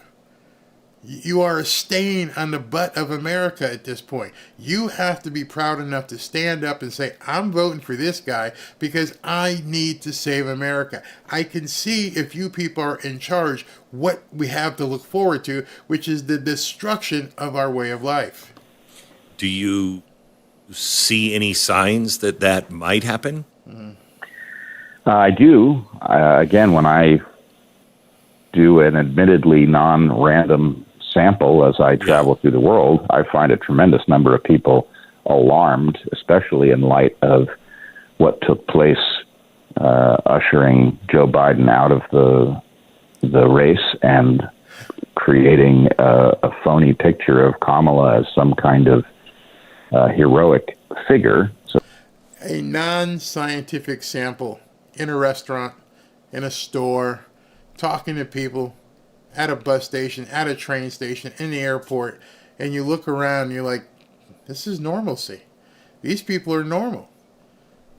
You are a stain on the butt of America at this point. You have to be proud enough to stand up and say, I'm voting for this guy because I need to save America. I can see, if you people are in charge, what we have to look forward to, which is the destruction of our way of life. Do you see any signs that might happen? I do. Again, when I do an admittedly non-random sample as I travel through the world, I find a tremendous number of people alarmed, especially in light of what took place ushering Joe Biden out of the race and creating a phony picture of Kamala as some kind of heroic figure. So, a non-scientific sample in a restaurant, in a store, talking to people at a bus station, at a train station, in the airport, and you look around and you're like, this is normalcy. These people are normal.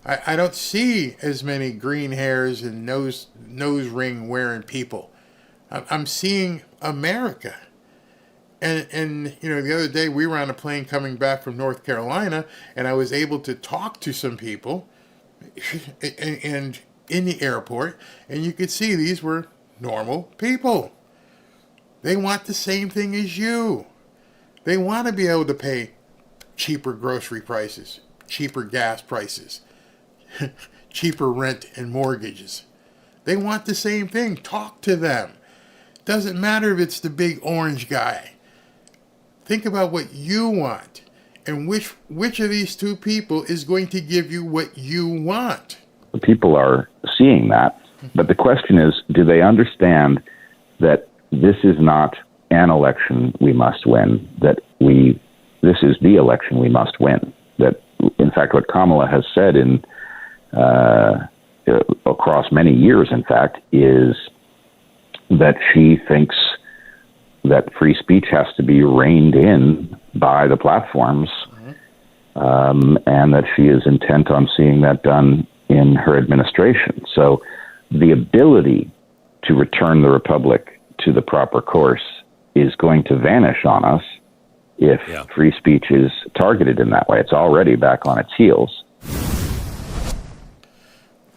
I don't see as many green hairs and nose ring wearing people. I'm seeing America. And you know, the other day we were on a plane coming back from North Carolina, and I was able to talk to some people and in the airport, and you could see these were normal people. They want the same thing as you. They want to be able to pay cheaper grocery prices, cheaper gas prices, cheaper rent and mortgages. They want the same thing. Talk to them. Doesn't matter if it's the big orange guy. Think about what you want, and which of these two people is going to give you what you want. People are seeing that, but the question is, do they understand that this is not an election we must win, that this is the election we must win? That, in fact, what Kamala has said across many years, in fact, is that she thinks that free speech has to be reined in by the platforms, and that she is intent on seeing that done in her administration. So the ability to return the republic to the proper course is going to vanish on us if free speech is targeted in that way. It's already back on its heels.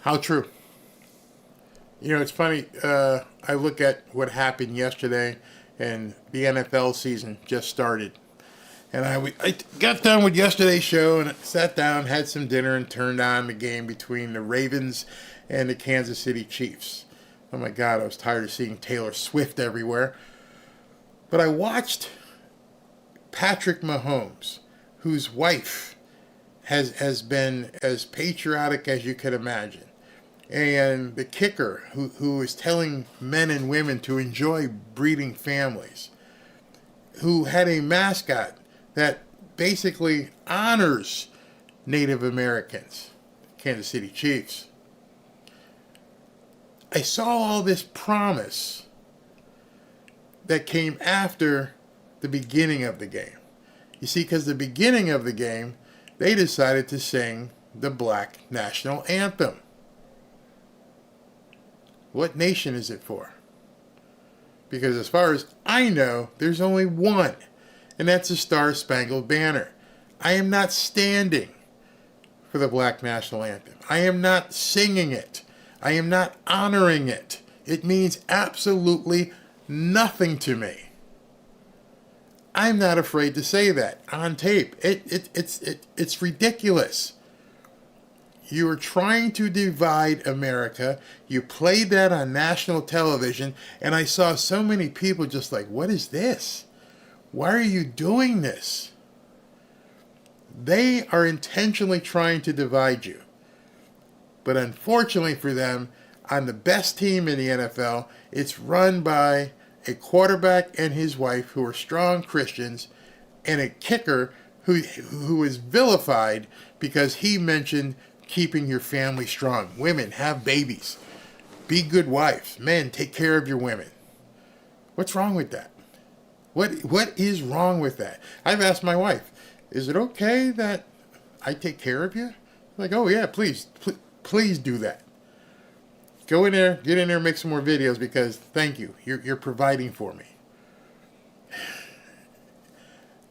How true. You know, it's funny. I look at what happened yesterday, and the NFL season just started. And I got done with yesterday's show and sat down, had some dinner, and turned on the game between the Ravens and the Kansas City Chiefs. Oh my God, I was tired of seeing Taylor Swift everywhere. But I watched Patrick Mahomes, whose wife has been as patriotic as you could imagine. And the kicker, who is telling men and women to enjoy breeding families, who had a mascot that basically honors Native Americans, Kansas City Chiefs. I saw all this promise that came after the beginning of the game. You see, because the beginning of the game, they decided to sing the Black National Anthem. What nation is it for? Because as far as I know, there's only one, and that's the Star-Spangled Banner. I am not standing for the Black National Anthem. I am not singing it. I am not honoring it. It means absolutely nothing to me. I'm not afraid to say that on tape. It's ridiculous. You are trying to divide America. You played that on national television, and I saw so many people just like, what is this? Why are you doing this? They are intentionally trying to divide you. But unfortunately for them, on the best team in the NFL, it's run by a quarterback and his wife who are strong Christians, and a kicker who is vilified because he mentioned keeping your family strong. Women, have babies. Be good wives. Men, take care of your women. What's wrong with that? What is wrong with that? I've asked my wife, is it okay that I take care of you? Like, oh yeah, please do that. Go in there, get in there, make some more videos because thank you. You're providing for me.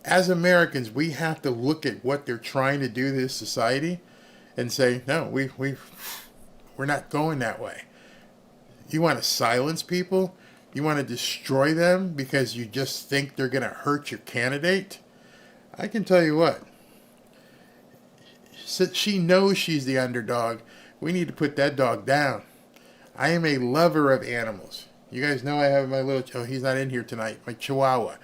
As Americans, we have to look at what they're trying to do to this society and say, no, we're not going that way. You want to silence people? You want to destroy them because you just think they're going to hurt your candidate? I can tell you what. She knows she's the underdog. We need to put that dog down. I am a lover of animals. You guys know I have my little, oh, he's not in here tonight, my Chihuahua.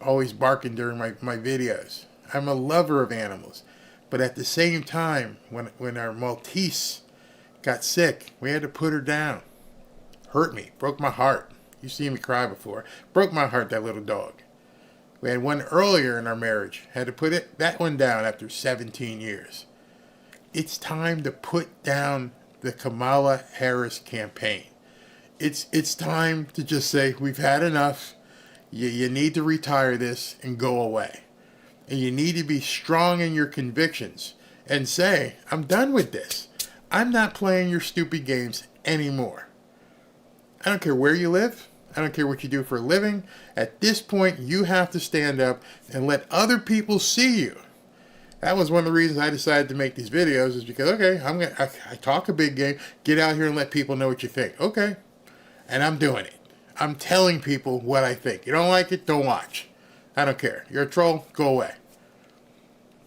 always barking during my videos. I'm a lover of animals. But at the same time, when our Maltese got sick, we had to put her down. Hurt me, broke my heart. You've seen me cry before. Broke my heart, that little dog. We had one earlier in our marriage. Had to put that one down after 17 years. It's time to put down the Kamala Harris campaign. It's time to just say, we've had enough. You need to retire this and go away. And you need to be strong in your convictions and say, I'm done with this. I'm not playing your stupid games anymore. I don't care where you live. I don't care what you do for a living. At this point, you have to stand up and let other people see you. That was one of the reasons I decided to make these videos, is because, okay, I talk a big game. Get out here and let people know what you think. Okay. And I'm doing it. I'm telling people what I think. You don't like it, don't watch. I don't care. You're a troll, go away.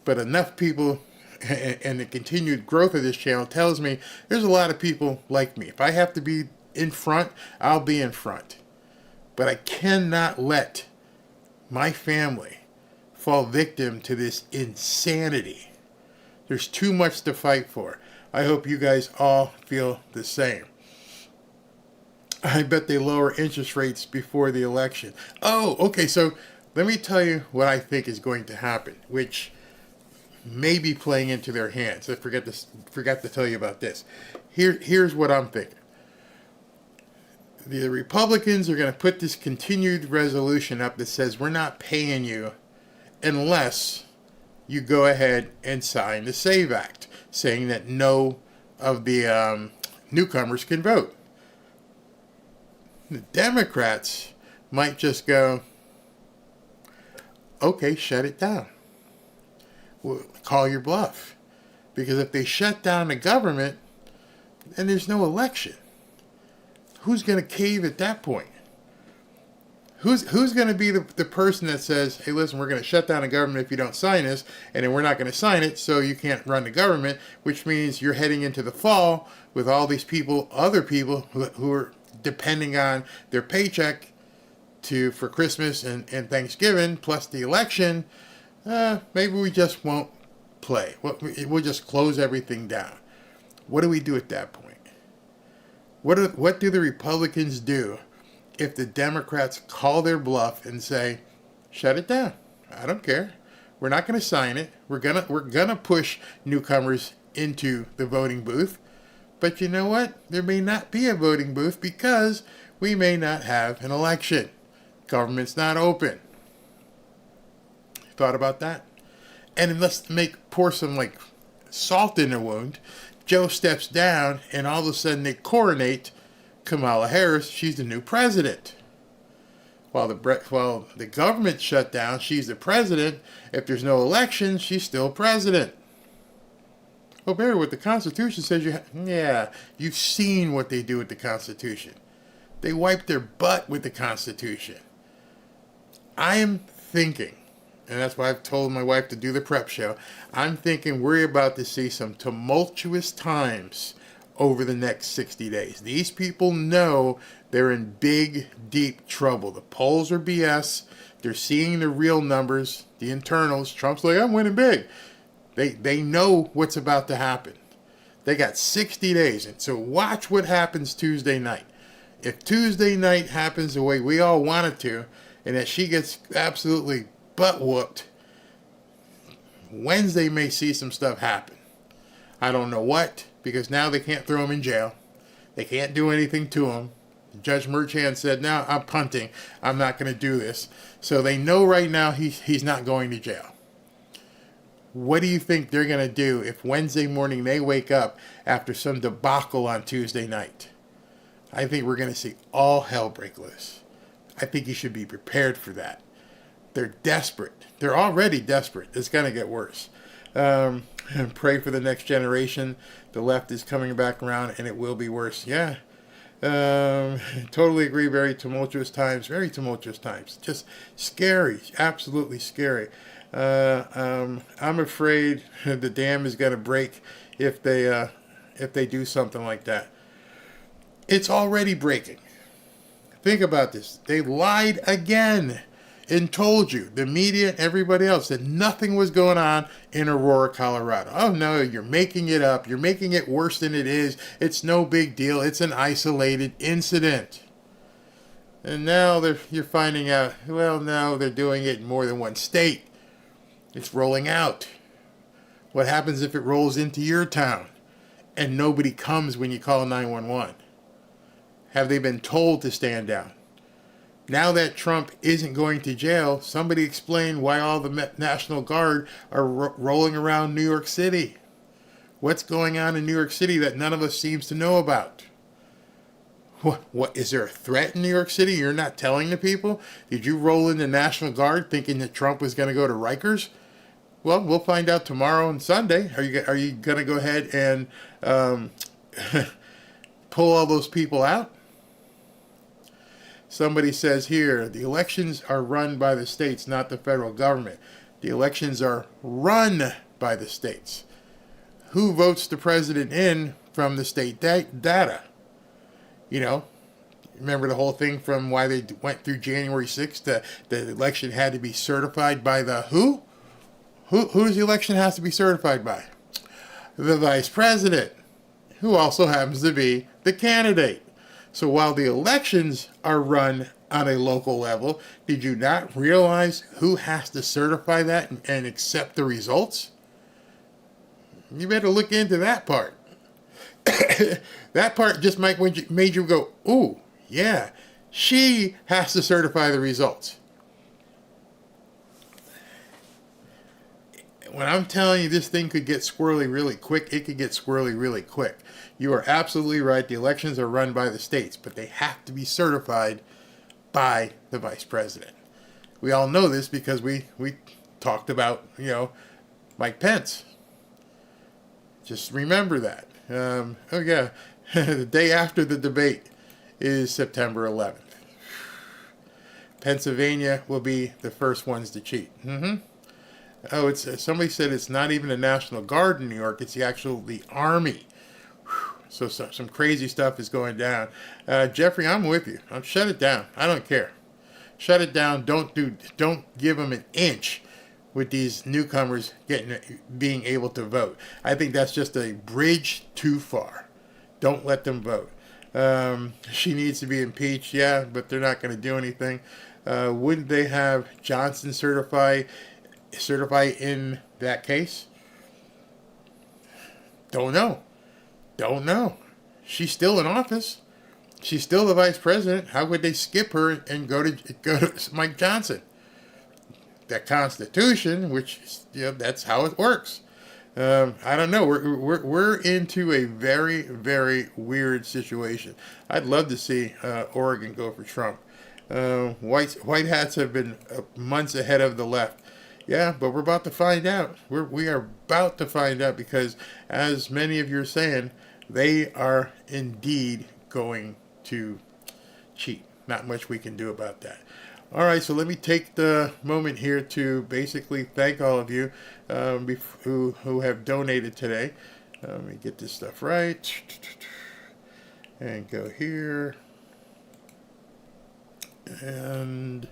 But enough people and the continued growth of this channel tells me there's a lot of people like me. If I have to be in front, I'll be in front. But I cannot let my family fall victim to this insanity. There's too much to fight for. I hope you guys all feel the same. I bet they lower interest rates before the election. Oh, okay, so let me tell you what I think is going to happen, which may be playing into their hands. I forgot to tell you about this. Here's what I'm thinking. The Republicans are going to put this continued resolution up that says we're not paying you unless you go ahead and sign the SAVE Act, saying that no of the newcomers can vote. The Democrats might just go, okay, shut it down. Well, call your bluff. Because if they shut down the government, then there's no election. Who's going to cave at that point? Who's going to be the person that says, hey, listen, we're going to shut down the government if you don't sign this, and then we're not going to sign it, so you can't run the government, which means you're heading into the fall with all these people, other people who are depending on their paycheck for Christmas and Thanksgiving, plus the election. Maybe we just won't play. We'll just close everything down. What do we do at that point? What do the Republicans do if the Democrats call their bluff and say, shut it down? I don't care. We're not going to sign it. We're gonna push newcomers into the voting booth. But you know what? There may not be a voting booth because we may not have an election. Government's not open. Thought about that? And let's pour some salt in the wound. Joe steps down, and all of a sudden they coronate Kamala Harris. She's the new president. While the government shut down, she's the president. If there's no election, she's still president. Well, Barry, what the Constitution says you've seen what they do with the Constitution. They wipe their butt with the Constitution. I am thinking, and that's why I've told my wife to do the prep show, I'm thinking we're about to see some tumultuous times over the next 60 days. These people know they're in big, deep trouble. The polls are BS. They're seeing the real numbers, the internals. Trump's like, I'm winning big. They know what's about to happen. They got 60 days. And so watch what happens Tuesday night. If Tuesday night happens the way we all want it to, and that she gets absolutely butt whooped, Wednesday may see some stuff happen. I don't know what, because now they can't throw him in jail. They can't do anything to him. Judge Merchan said, no, I'm punting. I'm not going to do this. So they know right now he's not going to jail. What do you think they're going to do if Wednesday morning they wake up after some debacle on Tuesday night? I think we're going to see all hell break loose. I think you should be prepared for that. They're desperate. They're already desperate. It's going to get worse. And pray for the next generation. The left is coming back around, and it will be worse. Yeah. Totally agree. Very tumultuous times. Very tumultuous times. Just scary. Absolutely scary. I'm afraid the dam is going to break if they do something like that. It's already breaking. Think about this. They lied again. and told you, the media and everybody else, that nothing was going on in Aurora, Colorado. Oh no, you're making it up. You're making it worse than it is. It's no big deal. It's an isolated incident. And now you're finding out, well, no, they're doing it in more than one state. It's rolling out. What happens if it rolls into your town and nobody comes when you call 911? Have they been told to stand down? Now that Trump isn't going to jail, somebody explain why all the National Guard are rolling around New York City. What's going on in New York City that none of us seems to know about? What is there a threat in New York City you're not telling the people? Did you roll in the National Guard thinking that Trump was going to go to Rikers? Well, we'll find out tomorrow and Sunday. Are you going to go ahead and pull all those people out? Somebody says here, the elections are run by the states, not the federal government. The elections are run by the states. Who votes the president in from the state data? You know, remember the whole thing from why they went through January 6th, the election had to be certified by the who? Who's the election has to be certified by? The vice president, who also happens to be the candidate. So while the elections are run on a local level, did you not realize who has to certify that and accept the results? You better look into that part. That part just made you go, ooh, yeah, she has to certify the results. When I'm telling you this thing could get squirrely really quick, it could get squirrely really quick. You are absolutely right. The elections are run by the states, but they have to be certified by the vice president. We all know this because we talked about, Mike Pence. Just remember that. Oh yeah, the day after the debate is September 11th. Pennsylvania will be the first ones to cheat. Oh, it's somebody said it's not even the National Guard in New York; it's the Army. So some crazy stuff is going down. Jeffrey, I'm with you. Shut it down. I don't care. Shut it down. Don't give them an inch with these newcomers being able to vote. I think that's just a bridge too far. Don't let them vote. She needs to be impeached, yeah, but they're not going to do anything. Wouldn't they have Johnson certify in that case? Don't know. She's still in office. She's still the vice president. How would they skip her and go to Mike Johnson? That Constitution, which that's how it works. I don't know. We're into a very, very weird situation. I'd love to see Oregon go for Trump. White hats have been months ahead of the left. Yeah, but we're about to find out. We are about to find out because, as many of you are saying, they are indeed going to cheat. Not much we can do about that. All right, so let me take the moment here to basically thank all of you who have donated today. Let me get this stuff right. And go here. And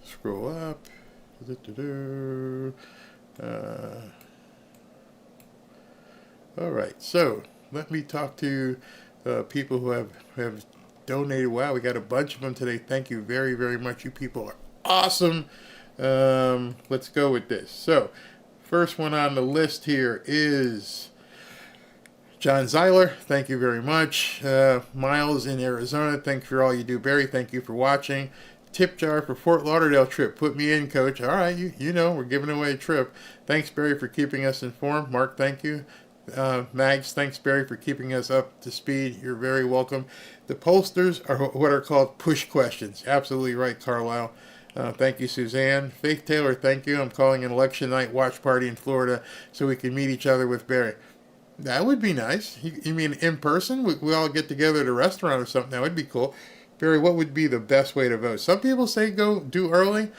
scroll up. All right, so let me talk to people who have donated. Wow, we got a bunch of them today. Thank you very, very much. You people are awesome. Let's go with this. So, first one on the list here is John Zeiler. Thank you very much. Miles in Arizona. Thanks for all you do. Barry, thank you for watching. Tip jar for Fort Lauderdale trip. Put me in, coach. All right, you know we're giving away a trip. Thanks, Barry, for keeping us informed. Mark, thank you. Mags, thanks, Barry, for keeping us up to speed. You're very welcome. The pollsters are what are called push questions. Absolutely right, Carlisle. Thank you, Suzanne. Faith Taylor, thank you. I'm calling an election night watch party in Florida so we can meet each other with Barry. That would be nice. You mean in person? We all get together at a restaurant or something. That would be cool. Barry, what would be the best way to vote? Some people say go do early,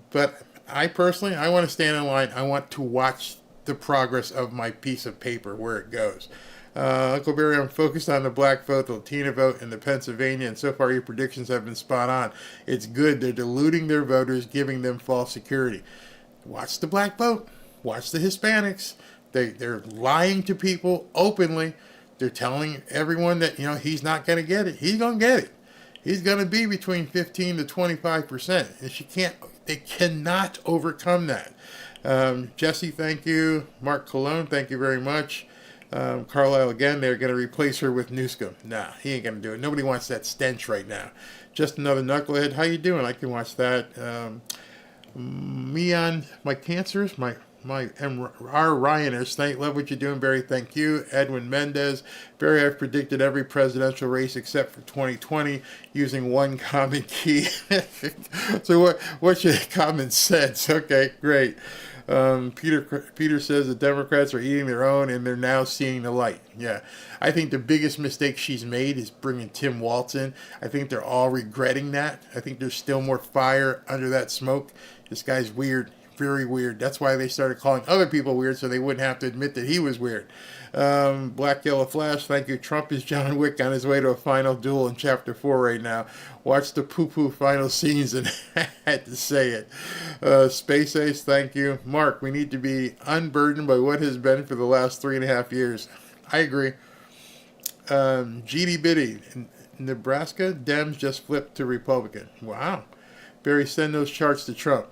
but I personally, I want to stand in line. I want to watch the progress of my piece of paper, where it goes. Uncle Barry, I'm focused on the black vote, the Latina vote, and the Pennsylvania, and so far your predictions have been spot on. It's good. They're diluting their voters, giving them false security. Watch the black vote. Watch the Hispanics. They're lying to people openly. They're telling everyone that, he's not going to get it. He's going to get it. He's going to be between 15 to 25%. And they cannot overcome that. Jesse, thank you. Mark Cologne, thank you very much. Carlisle, again, they're going to replace her with Newscomb. Nah, he ain't going to do it. Nobody wants that stench right now. Just another knucklehead. How you doing? I can watch that. Me on my cancers, my R. Ryaners, love what you're doing, Barry. Thank you. Edwin Mendez, Barry, I've predicted every presidential race except for 2020 using one common key. So what's your common sense? Okay, great. Peter says the Democrats are eating their own and they're now seeing the light. Yeah, I think the biggest mistake she's made is bringing Tim Walz in. I think they're all regretting that. I think there's still more fire under that smoke. This guy's weird, very weird. That's why they started calling other people weird so they wouldn't have to admit that he was weird. Black Yellow Flash, thank you. Trump is John Wick on his way to a final duel in Chapter 4 right now. Watch the poo-poo final scenes and had to say it. Space Ace, thank you. Mark, we need to be unburdened by what has been for the last 3.5 years. I agree. GD Biddy, Nebraska Dems just flipped to Republican. Wow. Barry, send those charts to Trump.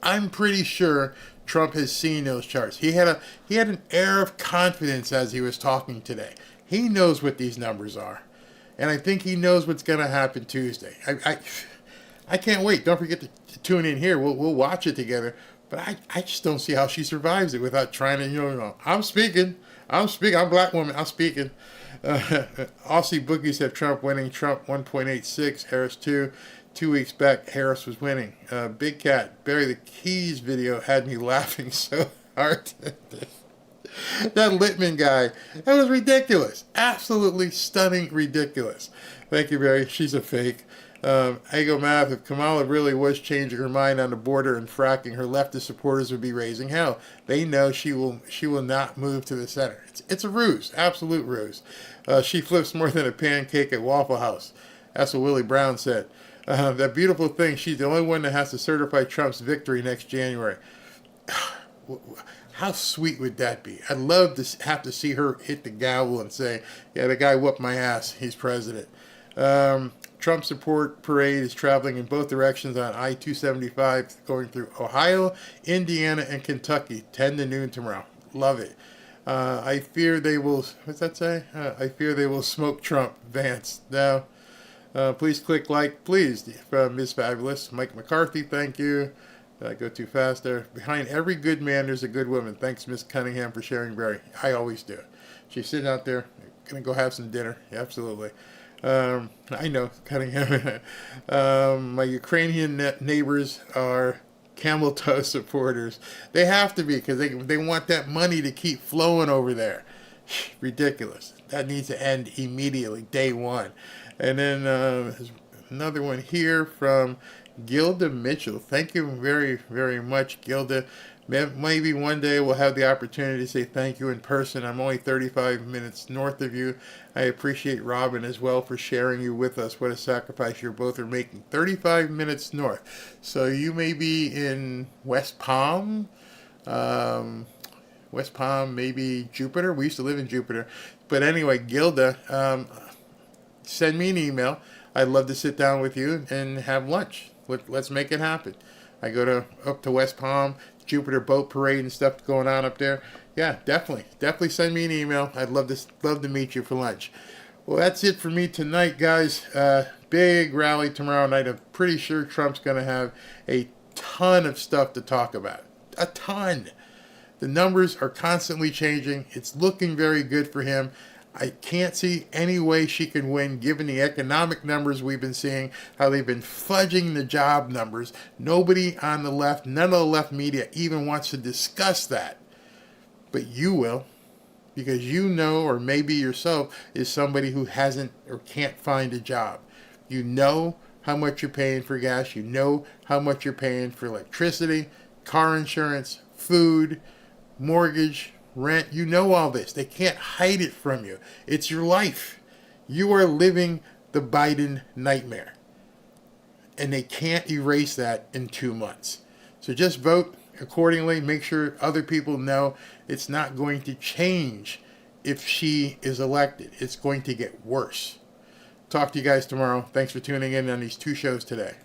I'm pretty sure Trump has seen those charts. He had an air of confidence as he was talking today. He knows what these numbers are. And I think he knows what's going to happen Tuesday. I can't wait. Don't forget to tune in here. We'll watch it together. But I just don't see how she survives it without trying to, I'm speaking. I'm a black woman. I'm speaking. Aussie bookies have Trump winning. Trump 1.86, Harris 2. 2 weeks back, Harris was winning. Big Cat, Barry, the Keys video had me laughing so hard. That Lichtman guy, that was ridiculous. Absolutely stunning ridiculous. Thank you, Barry. She's a fake. Ego Math, if Kamala really was changing her mind on the border and fracking, her leftist supporters would be raising hell. They know she will not move to the center. It's a ruse, absolute ruse. She flips more than a pancake at Waffle House. That's what Willie Brown said. That beautiful thing, she's the only one that has to certify Trump's victory next January. How sweet would that be? I'd love to have to see her hit the gavel and say, yeah, the guy whooped my ass. He's president. Trump support parade is traveling in both directions on I-275 going through Ohio, Indiana, and Kentucky, 10 to noon tomorrow. Love it. I fear they will, what's that say? I fear they will smoke Trump. Vance. No. Please click like, please, from Ms. Fabulous. Mike McCarthy, thank you. Did I go too fast there? Behind every good man, there's a good woman. Thanks, Miss Cunningham, for sharing, Barry. I always do. She's sitting out there, going to go have some dinner. Absolutely. I know, Cunningham. My Ukrainian neighbors are camel toe supporters. They have to be because they want that money to keep flowing over there. Ridiculous. That needs to end immediately, day one. And then another one here from Gilda Mitchell. Thank you very, very much, Gilda. Maybe one day we'll have the opportunity to say thank you in person. I'm only 35 minutes north of you. I appreciate Robin as well for sharing you with us. What a sacrifice you both are making. 35 minutes north. So you may be in West Palm, maybe Jupiter. We used to live in Jupiter. But anyway, Gilda, send me an email. I'd love to sit down with you and have lunch. Let's make it happen. I go up to West Palm, Jupiter Boat Parade and stuff going on up there. Yeah, definitely send me an email. I'd love to meet you for lunch. Well, that's it for me tonight, guys. Big rally tomorrow night. I'm pretty sure Trump's going to have a ton of stuff to talk about. A ton. The numbers are constantly changing. It's looking very good for him. I can't see any way she can win given the economic numbers we've been seeing, how they've been fudging the job numbers. Nobody on the left, none of the left media even wants to discuss that. But you will, because you know, or maybe yourself is somebody who hasn't or can't find a job. You know how much you're paying for gas. You know how much you're paying for electricity, car insurance, food, mortgage, rent. You know all this. They can't hide it from you. It's your life. You are living the Biden nightmare. And they can't erase that in 2 months. So just vote accordingly. Make sure other people know it's not going to change if she is elected. It's going to get worse. Talk to you guys tomorrow. Thanks for tuning in on these 2 shows today.